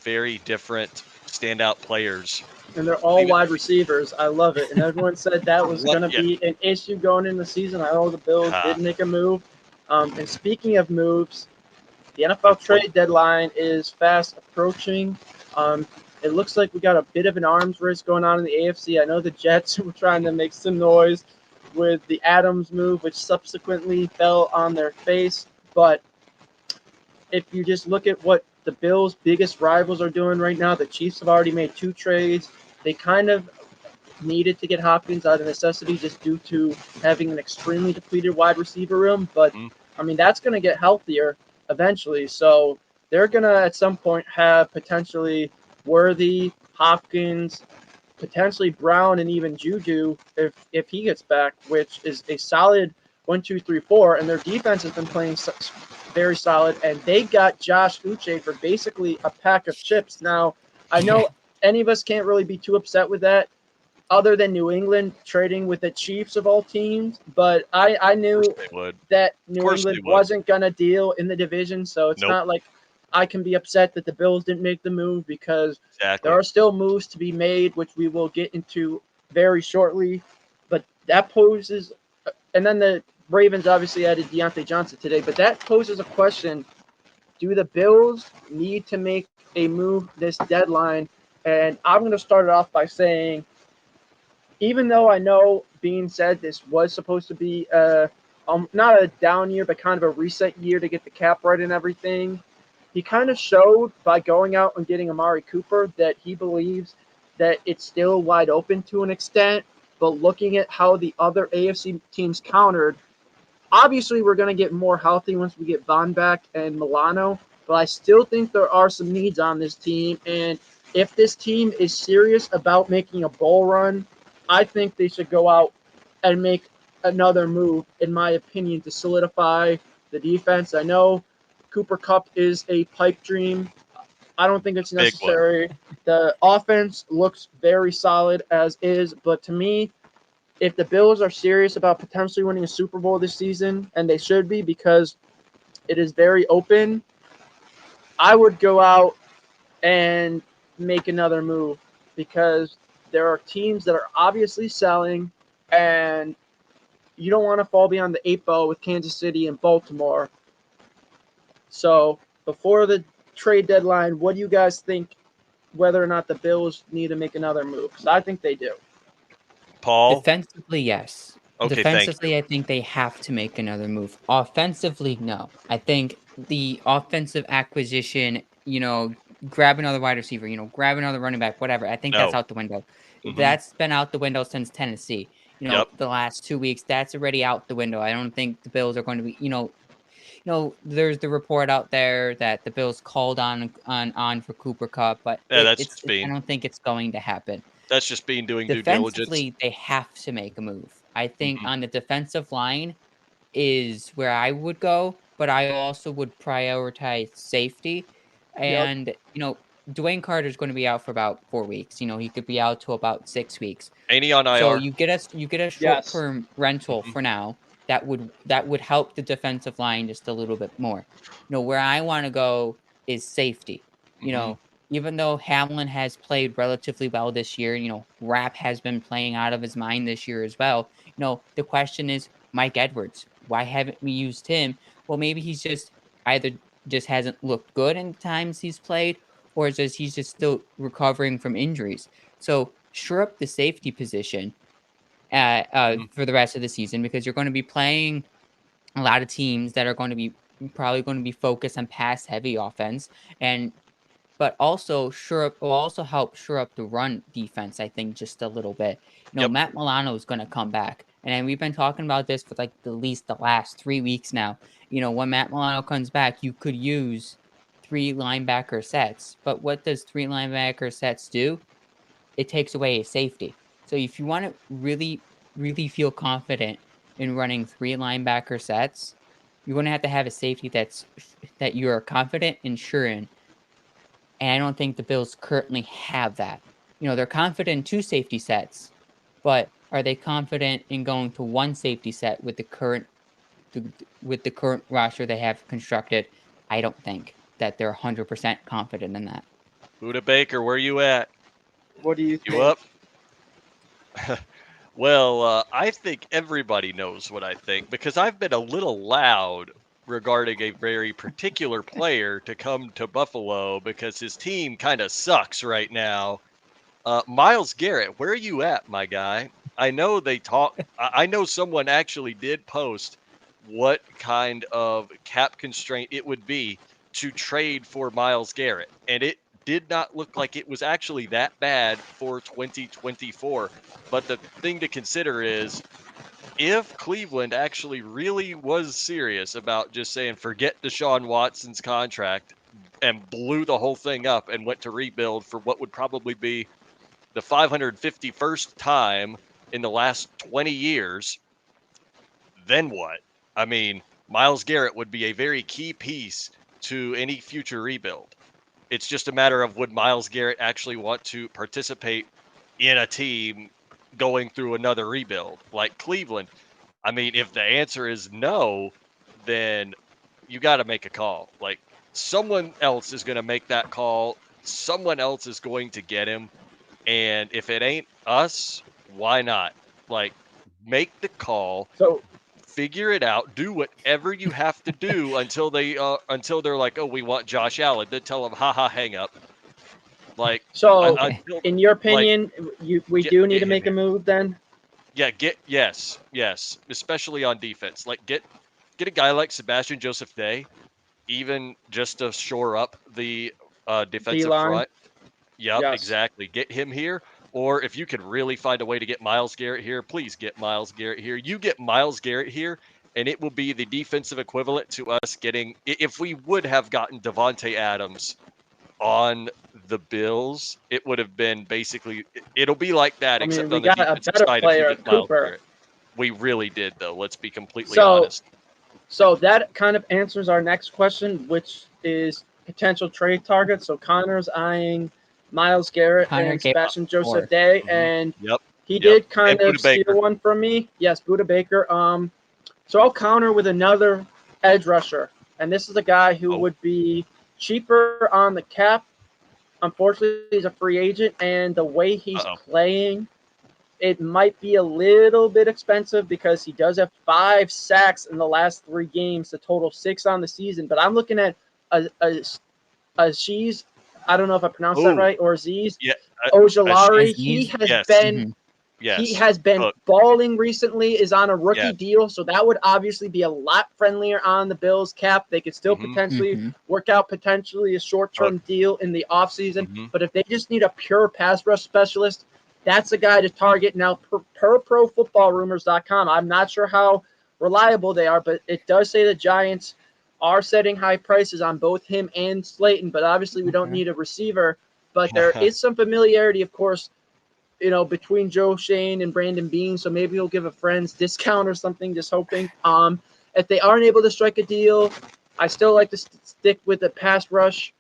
very different standout players. And they're all wide receivers. I love it. And everyone said that was going to be an issue going in the season. I know the Bills did make a move. And speaking of moves, the NFL trade deadline is fast approaching. It looks like we got a bit of an arms race going on in the AFC. I know the Jets were trying to make some noise with the Adams move, which subsequently fell on their face. But if you just look at what the Bills' biggest rivals are doing right now, the Chiefs have already made 2 trades. They kind of needed to get Hopkins out of necessity just due to having an extremely depleted wide receiver room. But, I mean, that's going to get healthier eventually. So they're going to, at some point, have potentially Worthy, Hopkins, potentially Brown, and even Juju if he gets back, which is a solid 1, 2, 3, 4. And their defense has been playing very solid. And they got Josh Uche for basically a pack of chips. Now, I know any of us can't really be too upset with that, other than New England trading with the Chiefs of all teams. But I knew that New England wasn't going to deal in the division, so it's not like I can be upset that the Bills didn't make the move because there are still moves to be made, which we will get into very shortly. But that poses – and then the Ravens obviously added Deontay Johnson today, but that poses a question. Do the Bills need to make a move this deadline? And I'm going to start it off by saying, even though I know, being said, this was supposed to be not a down year, but kind of a reset year to get the cap right and everything, he kind of showed by going out and getting Amari Cooper that he believes that it's still wide open to an extent. But looking at how the other AFC teams countered, obviously we're going to get more healthy once we get Von back and Milano. But I still think there are some needs on this team. And if this team is serious about making a bowl run, I think they should go out and make another move, in my opinion, to solidify the defense. I know Cooper Kupp is a pipe dream. I don't think it's Big one. necessary. The offense looks very solid as is, but to me, if the Bills are serious about potentially winning a Super Bowl this season, and they should be because it is very open, I would go out and make another move because there are teams that are obviously selling, and you don't want to fall behind the eight ball with Kansas City and Baltimore. So before the trade deadline, what do you guys think whether or not the Bills need to make another move? Because I think they do. Paul? Defensively, yes. Okay, thank Defensively, you. I think they have to make another move. Offensively, no. I think the offensive acquisition, grab another wide receiver, grab another running back, whatever. I think that's No. out the window. Mhm. That's been out the window since Tennessee. Yep. The last 2 weeks, that's already out the window. I don't think the Bills are going to be, there's the report out there that the Bills called on for Cooper Cup, but Yeah, that's it's just I being don't think it's going to happen. doing due diligence. Defensively, they have to make a move. I think Mhm. on the defensive line is where I would go, but I also would prioritize safety. Yep. And, Dwayne Carter is going to be out for about 4 weeks. He could be out to about 6 weeks. Any on So IR? you get a Yes. short-term rental Mhm. for now that would help the defensive line just a little bit more. Where I want to go is safety. You Mhm. know, even though Hamlin has played relatively well this year, Rapp has been playing out of his mind this year as well. The question is Mike Edwards. Why haven't we used him? Well, maybe he's either just hasn't looked good in the times he's played, or he's just still recovering from injuries. So shore up the safety position Mhm. for the rest of the season because you're going to be playing a lot of teams that are going to be probably going to be focused on pass heavy offense and but also will also help shore up the run defense, I think, just a little bit. Yep. Matt Milano is going to come back. And we've been talking about this for like at least the last 3 weeks now. When Matt Milano comes back, you could use three linebacker sets. But what does three linebacker sets do? It takes away a safety. So if you want to really, really feel confident in running three linebacker sets, you're going to have a safety that you are confident and sure in. And I don't think the Bills currently have that. They're confident in two safety sets, but are they confident in going to one safety set with the current roster they have constructed? I don't think that they're 100% confident in that. Buda Baker, where you at? What do you You think? up? Well, I think everybody knows what I think because I've been a little loud regarding a very particular player to come to Buffalo because his team kind of sucks right now. Miles Garrett, where are you at, my guy? I know they talk. I know someone actually did post what kind of cap constraint it would be to trade for Miles Garrett, and it did not look like it was actually that bad for 2024. But the thing to consider is if Cleveland actually really was serious about just saying forget Deshaun Watson's contract and blew the whole thing up and went to rebuild for what would probably be the 551st time in the last 20 years, then what? I mean, Miles Garrett would be a very key piece to any future rebuild. It's just a matter of would Miles Garrett actually want to participate in a team going through another rebuild like Cleveland? I mean, if the answer is no, then you got to make a call. Like someone else is going to make that call. Someone else is going to get him. And if it ain't us, why not? Like, make the call, So figure it out, do whatever you have to do until they're like, oh, we want Josh Allen. Then tell them, haha, hang up. Like, So, I Okay. feel in your like opinion, we do need get to him make a here. move then? Yeah, yes, especially on defense. Like, get a guy like Sebastian Joseph Day, even just to shore up the defensive D-line? front. Yep, Yes. exactly. Get him here. Or if you could really find a way to get Miles Garrett here, please get Miles Garrett here. You get Miles Garrett here, and it will be the defensive equivalent to us getting, if we would have gotten Devontae Adams on the Bills, it would have been basically, it'll be like that, I mean, except we on the got a defensive better side if we player, get Miles Cooper. Garrett. We really did, though. Let's be completely So, honest. so that kind of answers our next question, which is potential trade targets. So Connor's eyeing Miles Garrett Connor and gave up Sebastian Joseph 4. Day, Hmm. and Yep, he yep. did kind And of Buda steal Baker. one from me. Yes, Buda Baker. So I'll counter with another edge rusher, and this is a guy who Oh, would be cheaper on the cap. Unfortunately, he's a free agent, and the way he's uh-oh. playing, it might be a little bit expensive because he does have 5 sacks in the last 3 games, to total 6 on the season. But I'm looking at Aziz. I don't know if I pronounced that Oh, right, or Aziz yeah. Ojulari. Aziz? Yes, He yes. has been Look, balling recently. Is on a rookie yes. deal, so that would obviously be a lot friendlier on the Bills cap. They could still Hmm. potentially Mm-hmm. work out potentially a short-term Look. deal in the offseason. Hmm. But if they just need a pure pass rush specialist, that's a guy to target. Now, per ProFootballRumors.com, I'm not sure how reliable they are, but it does say the Giants are setting high prices on both him and Slayton. But obviously, we don't Okay. need a receiver. But there is some familiarity, of course, between Joe Shane and Brandon Bean. So maybe he'll give a friend's discount or something, just hoping. If they aren't able to strike a deal, I still like to stick with the pass rush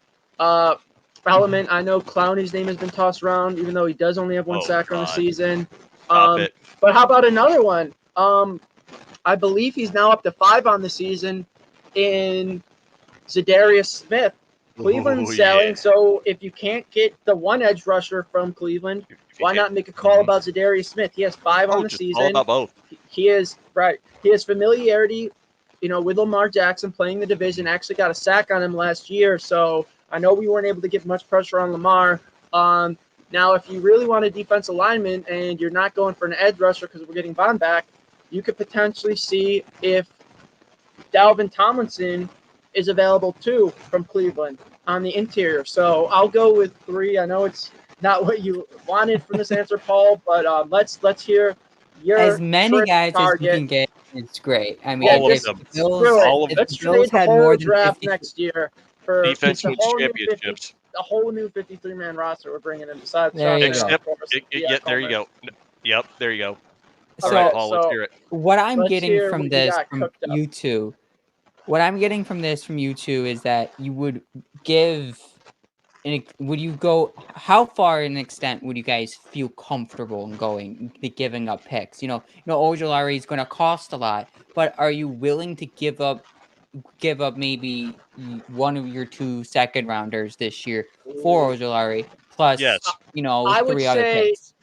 element. I know Clowney's name has been tossed around, even though he does only have 1 sack on the God. season. Stop it. But how about another one? I believe he's now up to 5 on the season in Zadarius Smith. Oh, Cleveland's yeah. selling, so if you can't get the one edge rusher from Cleveland, If you why can't. not make a call Mhm. about Zadarius Smith? He has 5 on Oh, the just all season. about both. He is right. He has familiarity, with Lamar Jackson playing the division. Actually got a sack on him last year, so I know we weren't able to get much pressure on Lamar. Now, if you really want a defensive lineman and you're not going for an edge rusher because we're getting Von back, you could potentially see if Dalvin Tomlinson is available too from Cleveland on the interior. So I'll go with 3. I know it's not what you wanted from this answer, Paul, but let's hear As your many trade guys as you target. can get, it's great. I Yeah, mean, All of if just them. the Bills, screw it. All of if them. Let's the Bills trade the had whole more than draft 50, next year for Defense a wins whole new championships. a whole new 53-man roster we're bringing in besides there Sean you Taylor, go. of Except, course. yeah, there you Coleman. go. Yep, there you go. All right, Okay, So Paul, let's so hear it. what I'm let's getting hear from what you this got from cooked up. you two, what I'm getting from this from you two is that you would give would you go how far in extent would you guys feel comfortable in going giving up picks? Ojulari is going to cost a lot, but are you willing to give up maybe one of your 2 second rounders this year for Ojulari plus Yes. I would 3 other say picks?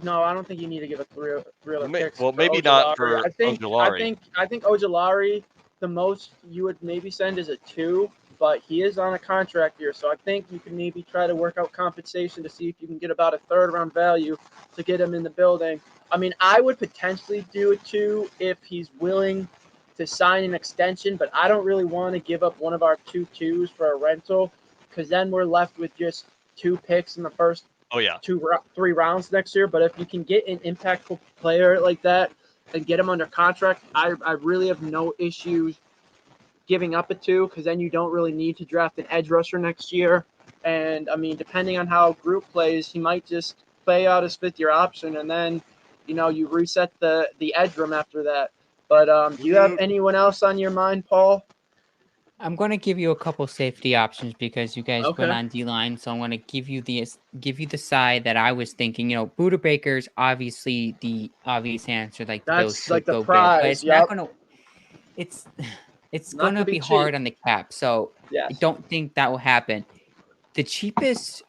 no, I don't think you need to give a three other picks Well, for maybe not Ojulari. for I think I Ojulari. think I think Ojulari, the most you would maybe send is a 2, but he is on a contract year, so I think you can maybe try to work out compensation to see if you can get about a third round value to get him in the building. I mean, I would potentially do a 2 if he's willing to sign an extension, but I don't really want to give up one of our 2 2s for a rental because then we're left with just 2 picks in the first Oh, yeah. 3 rounds next year. But if you can get an impactful player like that and get him under contract, I really have no issues giving up a 2 because then you don't really need to draft an edge rusher next year. And I mean, depending on how Group plays, he might just play out his 5th year option, and then you reset the edge room after that. But do you have anyone else on your mind, Paul? I'm going to give you a couple safety options because you guys went Okay. on D-line, so I'm going to give you the side that I was thinking. Buda Baker's obviously the obvious answer, like the Bills That's like should the go get, but prize. it's not Yep. going to. It's it's Not going gonna to be be cheap. hard on the cap, so I Yes. don't think that will happen. The cheapest,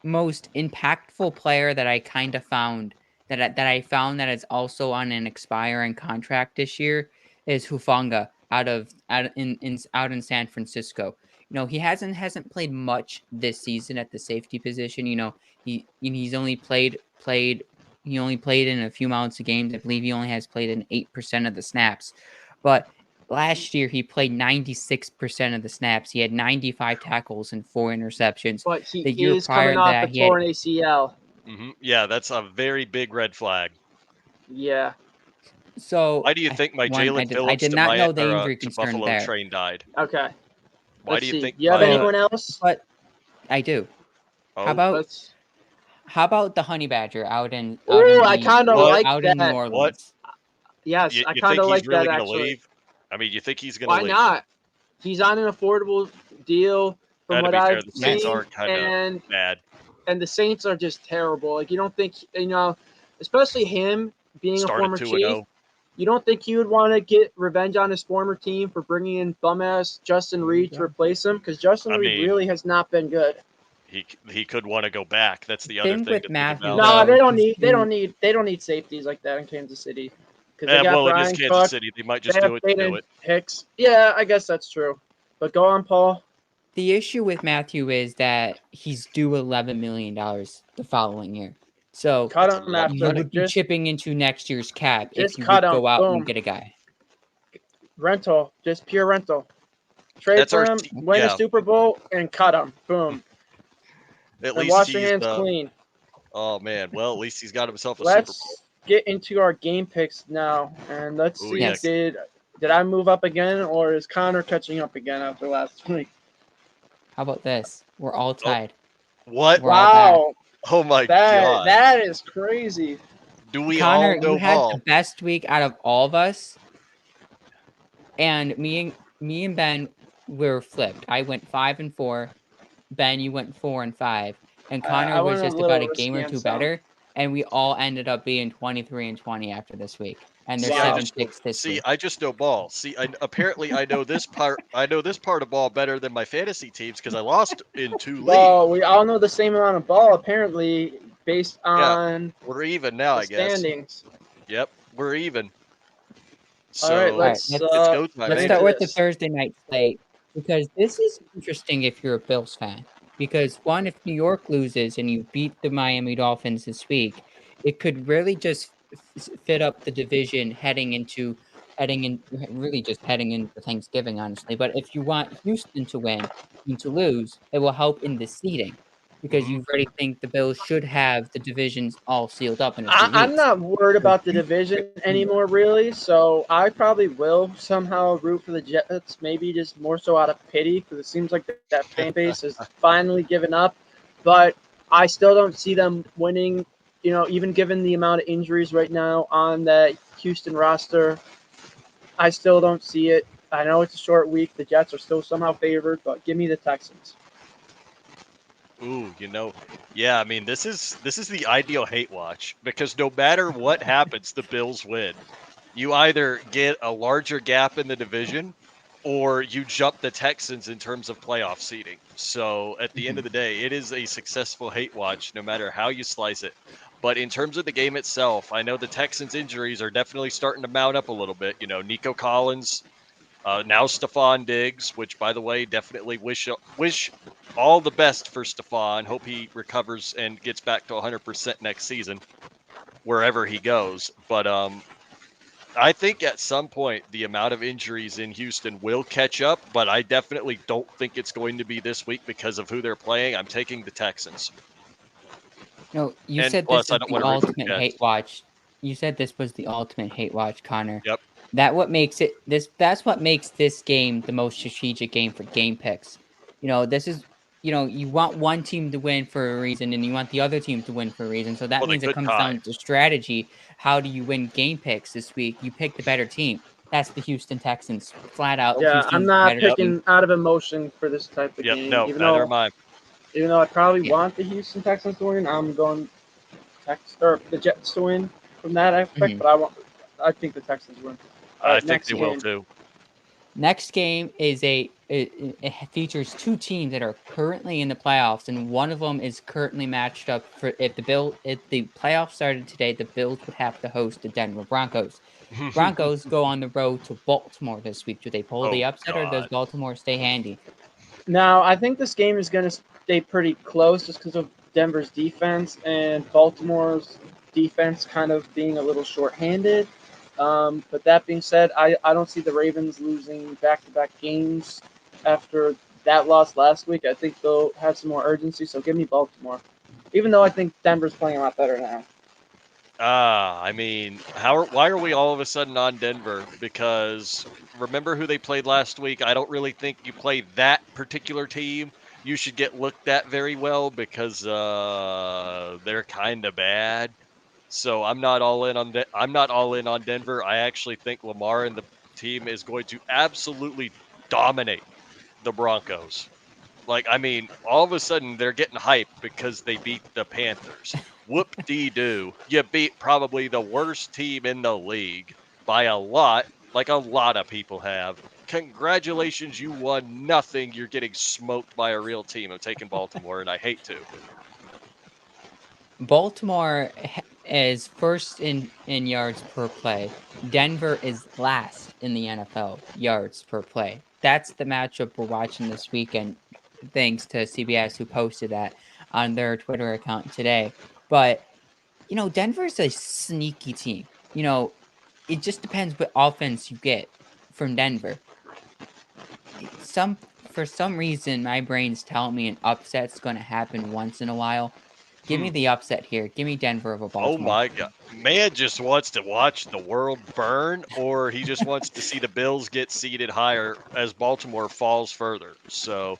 most impactful player that I kind of found that is also on an expiring contract this year is Hufanga out in San Francisco. He hasn't played much this season at the safety position. He's only played he only played in a few amounts of games. I believe he only has played in 8% of the snaps. But last year he played 96% of the snaps. He had 95 tackles and 4 interceptions. But he The year is prior coming to off that, a he had torn ACL. Yeah, that's a very big red flag. Yeah. so Why do you think my one, Jalen I Phillips did to not my know the or, injury to concern Buffalo there. train died? Okay. Why Let's do you see. think? You have my, anyone else? But I do. How oh, about Let's. the honey badger out in Ooh, I kind of What? like out in New that. Orleans? Yes, I you kind think of he's like really that going to actually. leave? I mean, you think he's going to Why leave? not? He's on an affordable deal from To what be fair, I've the Saints seen, are kind of and bad. the Saints are just terrible. Like you don't think especially him being a Start former at 2-0. Chief. You don't think he would want to get revenge on his former team for bringing in bum-ass Justin Reed to replace him? Because Justin I Reed mean, really has not been good. He could want to go back. That's the other Thing thing with to think Matthew, about. No, though, they don't need safeties like that in Kansas City. Because they got Well, it is Brian Kansas Cook, City. They might they just do have it to do Peyton it. Hicks. Yeah, I guess that's true. But go on, Paul. the issue with Matthew is that he's due $11 million the following year. So Cut That's a him lot of you after. money. would be chipping into next year's cap if Just you cut would him. go out Boom. and get a guy. Rental. Just pure rental. Trade That's for our him, win a Super Bowl, and cut him. Boom. At And least wash your he's hands clean. Oh man. Well, at least he's got himself a Super Bowl. Let's get into our game picks now, and let's Ooh, see. yes. Did I move up again, or is Connor catching up again after last week? How about this? We're all tied. What? We're all back. Wow, Oh my god. that is crazy. Do we Connor, all know you had ball? the best week out of all of us, and me and Ben were flipped. I went 5-4. Ben, you went 4-5, and Connor I was went a just about little a game risky or on two some. better, and we all ended up being 23-20 after this week, and they're See, Wow. 7-6 this week. I just know ball. See, apparently I know this part. I know this part of ball better than my fantasy teams because I lost in 2 leagues. Well, we all know the same amount of ball, apparently, based on We're even now, the I guess. standings. Yep, we're even. All right, So let's All right, it's go time. Let's get start into with the this. Thursday night slate because this is interesting if you're a Bills fan. Because one, if New York loses and you beat the Miami Dolphins this week, it could really just fit up the division really just heading into Thanksgiving, honestly. But if you want Houston to win and to lose, it will help in the seeding because you already think the Bills should have the divisions all sealed up in a few I'm weeks. not worried So about the division anymore, really. So I probably will somehow root for the Jets, maybe just more so out of pity, because it seems like that fan base has finally given up. But I still don't see them winning. Even given the amount of injuries right now on that Houston roster, I still don't see it. I know it's a short week. The Jets are still somehow favored, but give me the Texans. Ooh, yeah. I mean, this is the ideal hate watch because no matter what happens, the Bills win. You either get a larger gap in the division, or you jump the Texans in terms of playoff seeding. So at the end of the day, it is a successful hate watch, no matter how you slice it. But in terms of the game itself, I know the Texans' injuries are definitely starting to mount up a little bit. Nico Collins, now Stephon Diggs, which, by the way, definitely wish all the best for Stephon. Hope he recovers and gets back to 100% next season, wherever he goes. But I think at some point the amount of injuries in Houston will catch up, but I definitely don't think it's going to be this week because of who they're playing. I'm taking the Texans. No, you And said plus, this I is don't the want to root for the ultimate hate Jets. watch. You said this was the ultimate hate watch, Connor. Yep. That's what makes this game the most strategic game for game picks. This is you want one team to win for a reason and you want the other team to win for a reason. So that Well, they means it could comes tie. down to strategy. How do you win game picks this week? You pick the better team. That's the Houston Texans. Flat out. Yeah, I'm Houston's the not better team. picking out of emotion for this type of Yep. game. No, Even neither though am I. I probably Yeah. want the Houston Texans to win, I'm going the Jets to win from that aspect. But I think the Texans win. All I right, think next they will game. too. Next game is it features two teams that are currently in the playoffs, and one of them is currently matched up for if the playoffs started today, the Bills would have to host the Denver Broncos. Broncos go on the road to Baltimore this week. Do they pull Oh the upset or does God. Baltimore stay handy? Now, I think this game is going to stay pretty close just because of Denver's defense and Baltimore's defense kind of being a little shorthanded. But that being said, I don't see the Ravens losing back-to-back games after that loss last week. I think they'll have some more urgency, so give me Baltimore. Even though I think Denver's playing a lot better now. I mean, why are we all of a sudden on Denver? Because remember who they played last week? I don't really think you play that particular team. You should get looked at very well because they're kind of bad. So I'm not all in on I'm not all in on Denver. I actually think Lamar and the team is going to absolutely dominate the Broncos. Like, I mean, all of a sudden they're getting hyped because they beat the Panthers. Whoop-dee-doo. You beat probably the worst team in the league by a lot, like a lot of people have. Congratulations, you won nothing. You're getting smoked by a real team. I'm taking Baltimore, and I hate to. Baltimore is first in yards per play. Denver is last in the NFL yards per play. That's the matchup we're watching this weekend, thanks to CBS, who posted that on their Twitter account today. But, Denver's a sneaky team. It just depends what offense you get from Denver. For some reason, my brain's telling me an upset's going to happen once in a while. Give me the upset here. Give me Denver over Oh Baltimore. my God. Man just wants to watch the world burn, or he just wants to see the Bills get seated higher as Baltimore falls further. So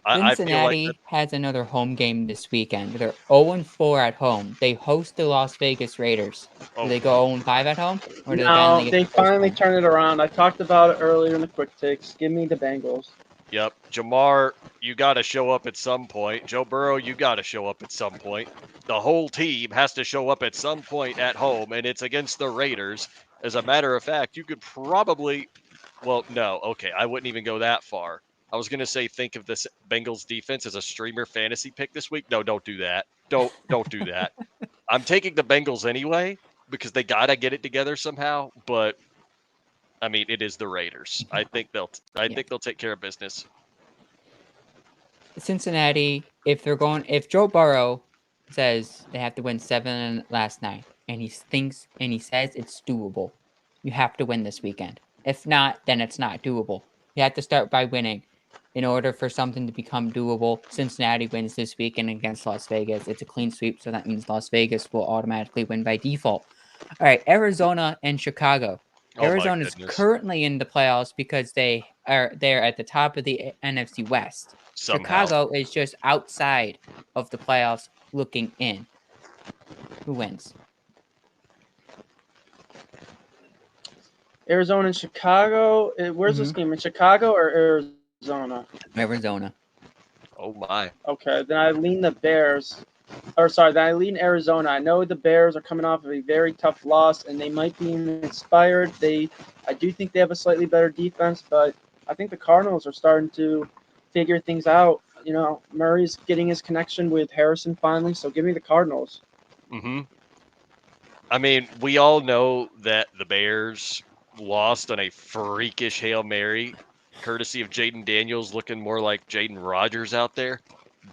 I feel like Cincinnati has another home game this weekend. They're 0-4 at home. They host the Las Vegas Raiders. Do they go 0-5 at home? Or do they finally No, get they the first finally win? turn it around. I talked about it earlier in the quick takes. Give me the Bengals. Yep. Jamar, you got to show up at some point. Joe Burrow, you got to show up at some point. The whole team has to show up at some point at home, and it's against the Raiders. As a matter of fact, you could probably, well, no, okay, I wouldn't even go that far. I was gonna say think of this Bengals defense as a streamer fantasy pick this week. No, don't do that. Don't do that. I'm taking the Bengals anyway because they gotta get it together somehow. But I mean, it is the Raiders. I think they'll Yeah. take care of business. Cincinnati, if Joe Burrow says they have to win 7 last night, and he says it's doable, you have to win this weekend. If not, then it's not doable. You have to start by winning. In order for something to become doable, Cincinnati wins this weekend against Las Vegas. It's a clean sweep, so that means Las Vegas will automatically win by default. All right, Arizona and Chicago. Oh my Arizona is goodness. currently in the playoffs because they're at the top of the NFC West. Somehow. Chicago is just outside of the playoffs looking in. Who wins? Arizona and Chicago. Where's this game? In Chicago or Arizona? Arizona. Oh my. Okay, then I lean the Bears. Or sorry, then I lean Arizona. I know the Bears are coming off of a very tough loss, and they might be inspired. I do think they have a slightly better defense, but I think the Cardinals are starting to figure things out. Murray's getting his connection with Harrison finally, so give me the Cardinals. Mm-hmm. I mean, we all know that the Bears lost on a freakish Hail Mary, courtesy of Jaden Daniels looking more like Jaden Rogers out there.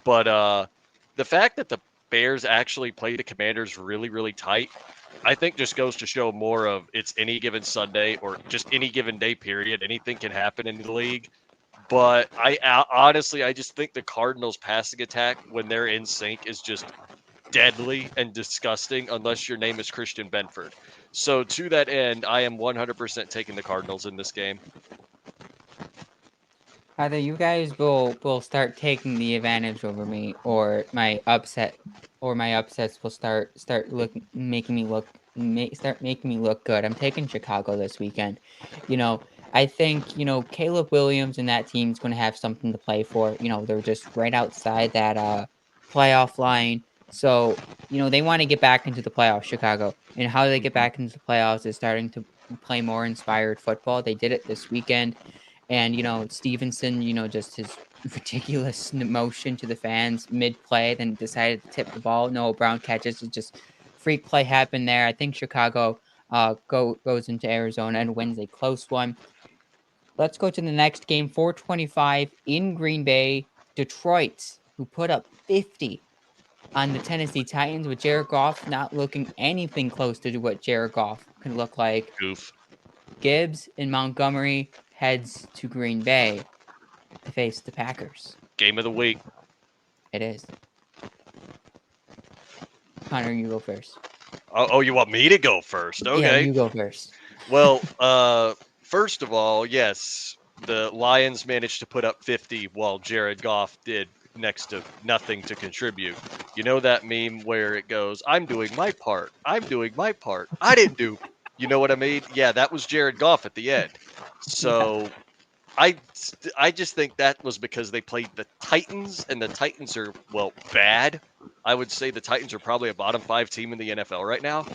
But the fact that the Bears actually played the Commanders really, really tight, I think just goes to show more of it's any given Sunday or just any given day period. Anything can happen in the league. But honestly, I just think the Cardinals' passing attack, when they're in sync, is just deadly and disgusting unless your name is Christian Benford. So to that end, I am 100% taking the Cardinals in this game. Either you guys will start taking the advantage over me, or my upsets will start making me look good. I'm taking Chicago this weekend. I think Caleb Williams and that team's going to have something to play for. They're just right outside that playoff line, so they want to get back into the playoffs. Chicago, and how they get back into the playoffs is starting to play more inspired football. They did it this weekend. And, Stevenson, just his ridiculous motion to the fans mid-play, then decided to tip the ball. Noah Brown catches. It just freak play happened there. I think Chicago goes into Arizona and wins a close one. Let's go to the next game, 425 in Green Bay. Detroit, who put up 50 on the Tennessee Titans, with Jared Goff not looking anything close to what Jared Goff can look like. Goof. Gibbs and Montgomery heads to Green Bay to face the Packers. Game of the week. It is. Connor, you go first. Oh, you want me to go first? Okay. Yeah, you go first. Well, first of all, yes, the Lions managed to put up 50 while Jared Goff did next to nothing to contribute. You know that meme where it goes, I'm doing my part. I'm doing my part. I didn't do. You know what I mean? Yeah, that was Jared Goff at the end. So I just think that was because they played the Titans, and the Titans are, well, bad. I would say the Titans are probably a bottom 5 team in the NFL right now.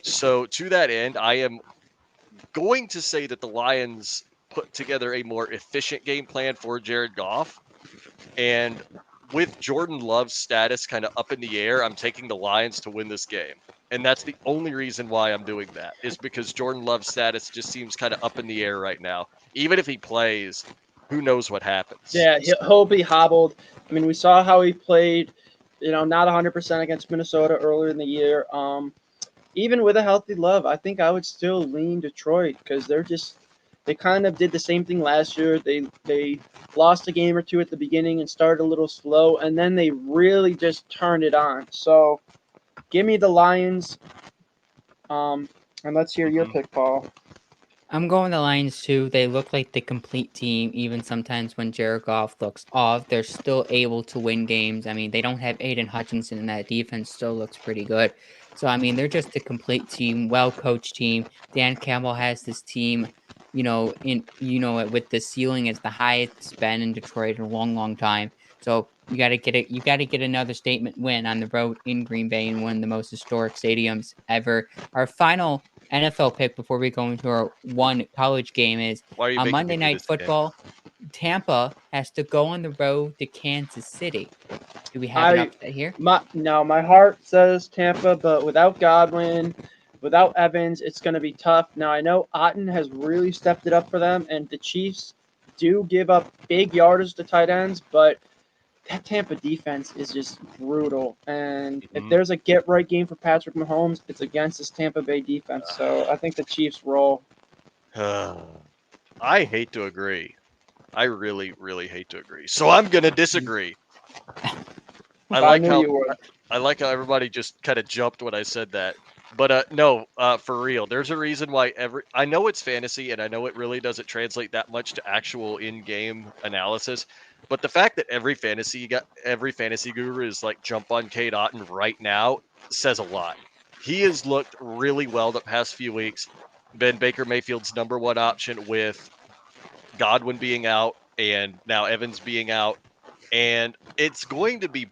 So to that end, I am going to say that the Lions put together a more efficient game plan for Jared Goff. And with Jordan Love's status kind of up in the air, I'm taking the Lions to win this game. And that's the only reason why I'm doing that, is because Jordan Love's status just seems kind of up in the air right now. Even if he plays, who knows what happens. Yeah, he'll be hobbled. I mean, we saw how he played, not 100% against Minnesota earlier in the year. Even with a healthy Love, I think I would still lean Detroit because they kind of did the same thing last year. They lost a game or two at the beginning and started a little slow, and then they really just turned it on. So give me the Lions. And let's hear your pick, Paul. I'm going the Lions too. They look like the complete team. Even sometimes when Jared Goff looks off, they're still able to win games. I mean, they don't have Aiden Hutchinson, and that defense still looks pretty good. So, I mean, they're just a complete team, well-coached team. Dan Campbell has this team, with the ceiling as the highest it's been in Detroit in a long, long time. So you got to get it. You got to get another statement win on the road in Green Bay in one of the most historic stadiums ever. Our final NFL pick before we go into our one college game is Why are you on making Monday me do Night this again? Football. Tampa has to go on the road to Kansas City. Do we have an upset here? My heart says Tampa, but without Godwin, without Evans, it's going to be tough. Now, I know Otten has really stepped it up for them, and the Chiefs do give up big yardage to tight ends, but that Tampa defense is just brutal. And if there's a get-right game for Patrick Mahomes, it's against this Tampa Bay defense. So I think the Chiefs roll. I hate to agree. I really, really hate to agree. So I'm going to disagree. I like how everybody just kind of jumped when I said that. But no, for real, there's a reason why I know it's fantasy, and I know it really doesn't translate that much to actual in-game analysis. But the fact that every fantasy guru is like jump on Cade Otton right now says a lot. He has looked really well the past few weeks. Been Baker Mayfield's number one option with Godwin being out and now Evans being out. And it's going to be,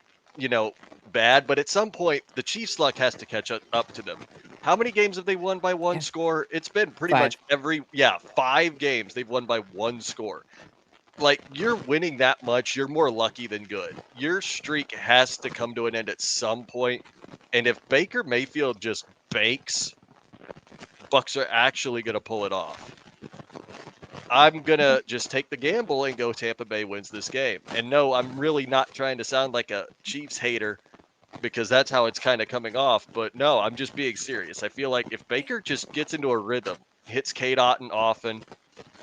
bad, but at some point the Chiefs' luck has to catch up to them. How many games have they won by one score? It's been pretty much 5 games they've won by one score. Like, you're winning that much, you're more lucky than good. Your streak has to come to an end at some point. And if Baker Mayfield just banks, Bucks are actually going to pull it off. I'm going to just take the gamble and go Tampa Bay wins this game. And no, I'm really not trying to sound like a Chiefs hater because that's how it's kind of coming off. But no, I'm just being serious. I feel like if Baker just gets into a rhythm, hits Cade Otton often,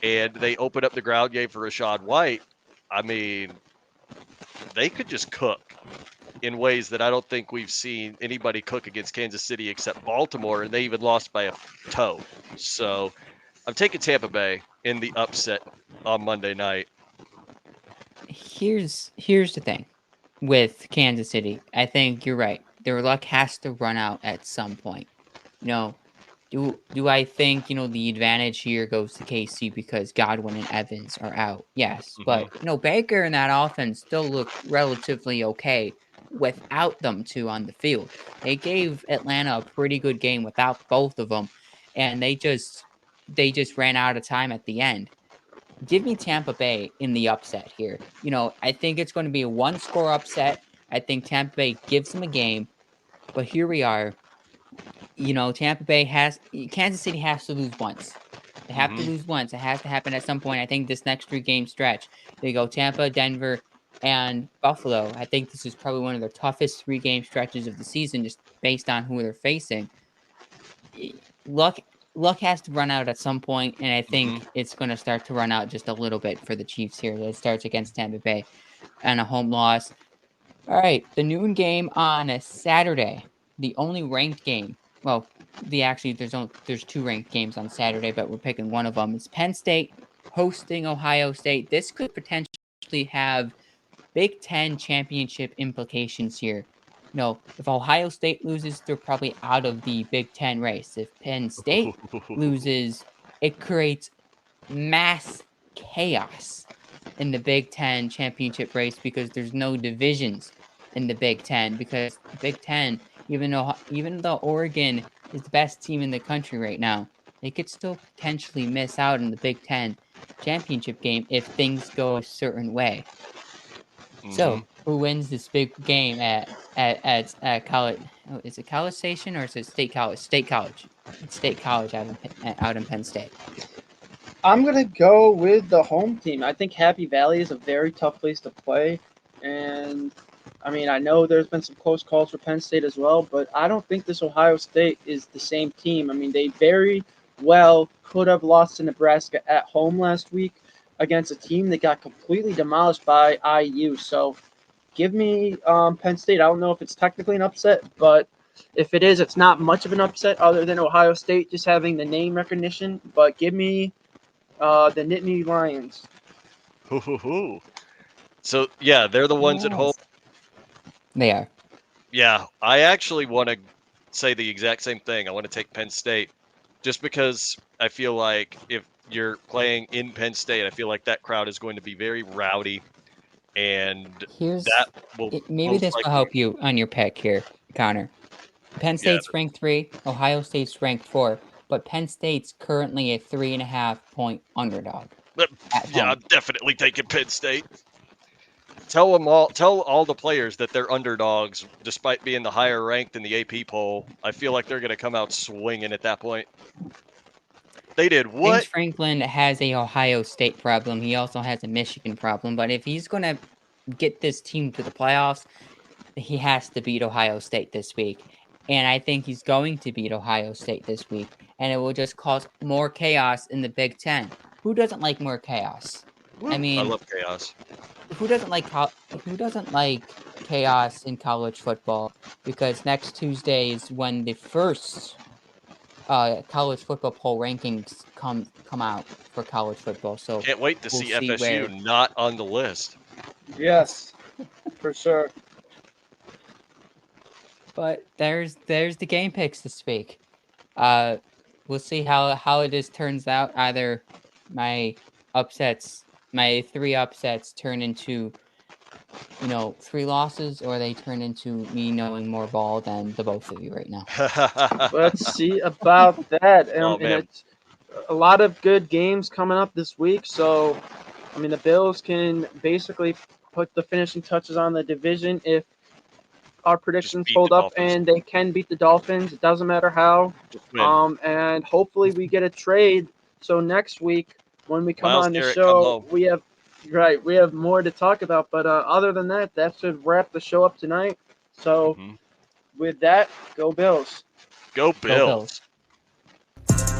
and they open up the ground game for Rachaad White, I mean, they could just cook in ways that I don't think we've seen anybody cook against Kansas City except Baltimore, and they even lost by a toe. So I'm taking Tampa Bay in the upset on Monday night. Here's the thing with Kansas City. I think you're right. Their luck has to run out at some point. Do I think, the advantage here goes to KC because Godwin and Evans are out? Yes. But, Baker and that offense still look relatively okay without them two on the field. They gave Atlanta a pretty good game without both of them, and they just ran out of time at the end. Give me Tampa Bay in the upset here. I think it's going to be a one-score upset. I think Tampa Bay gives them a game, but here we are. Kansas City has to lose once. They have to Mhm. lose once. It has to happen at some point. I think this next 3-game stretch, they go Tampa, Denver, and Buffalo. I think this is probably one of their toughest 3-game stretches of the season, just based on who they're facing. Luck has to run out at some point, and I Mhm. think it's going to start to run out just a little bit for the Chiefs here. It starts against Tampa Bay and a home loss. All right, the noon game on a Saturday, the only ranked game. Well, there's 2 ranked games on Saturday, but we're picking one of them. It's Penn State hosting Ohio State. This could potentially have Big Ten championship implications here. If Ohio State loses, they're probably out of the Big Ten race. If Penn State loses, it creates mass chaos in the Big Ten championship race because there's no divisions in the Big Ten. Because the Big Ten, even though Oregon is the best team in the country right now, they could still potentially miss out in the Big Ten championship game if things go a certain way. Mhm. So, who wins this big game at college? Oh, is it College Station or is it State College? State College. It's State College out in Penn State. I'm gonna go with the home team. I think Happy Valley is a very tough place to play, and I mean I know there's been some close calls for Penn State as well, but I don't think this Ohio State is the same team. I mean they very well could have lost to Nebraska at home last week against a team that got completely demolished by IU. So give me Penn State. I don't know if it's technically an upset, but if it is, it's not much of an upset other than Ohio State just having the name recognition. But give me the Nittany Lions. Hoo. So yeah, they're the ones at home. Yes. They are. Yeah, I actually want to say the exact same thing. I want to take Penn State just because I feel like if you're playing in Penn State, I feel like that crowd is going to be very rowdy, and that will Maybe most this will likely, help you on your pick here, Connor. Penn yeah, State's ranked 3, Ohio State's ranked 4, but Penn State's currently a 3.5-point underdog but, at yeah, home. I'm definitely taking Penn State. Tell all the players that they're underdogs, despite being the higher ranked in the AP poll. I feel like they're going to come out swinging at that point. They did James what? Franklin has a Ohio State problem. He also has a Michigan problem. But if he's going to get this team to the playoffs, he has to beat Ohio State this week. And I think he's going to beat Ohio State this week. And it will just cause more chaos in the Big Ten. Who doesn't like more chaos? I Woo, I mean, love chaos. who doesn't like chaos in college football? Because next Tuesday is when the first college football poll rankings come out for college football. So Can't wait to we'll see see FSU where. not on the list. Yes, for sure. But there's the game picks this week. Uh, we'll see how it is turns out. Either my my 3 upsets turn into 3 losses, or they turn into me knowing more ball than the both of you right now. Let's see about that. Oh And man, it's a lot of good games coming up this week. So, I mean, the Bills can basically put the finishing touches on the division if our just predictions beat the hold up, Dolphins. and they can beat the Dolphins. It doesn't matter how. Just win. And hopefully we get a trade. So next week when we come Miles on the Garrett, come show, home. we have more to talk about. But other than that, that should wrap the show up tonight. So Mhm. with that, go Bills. Go Go Bills. Bills.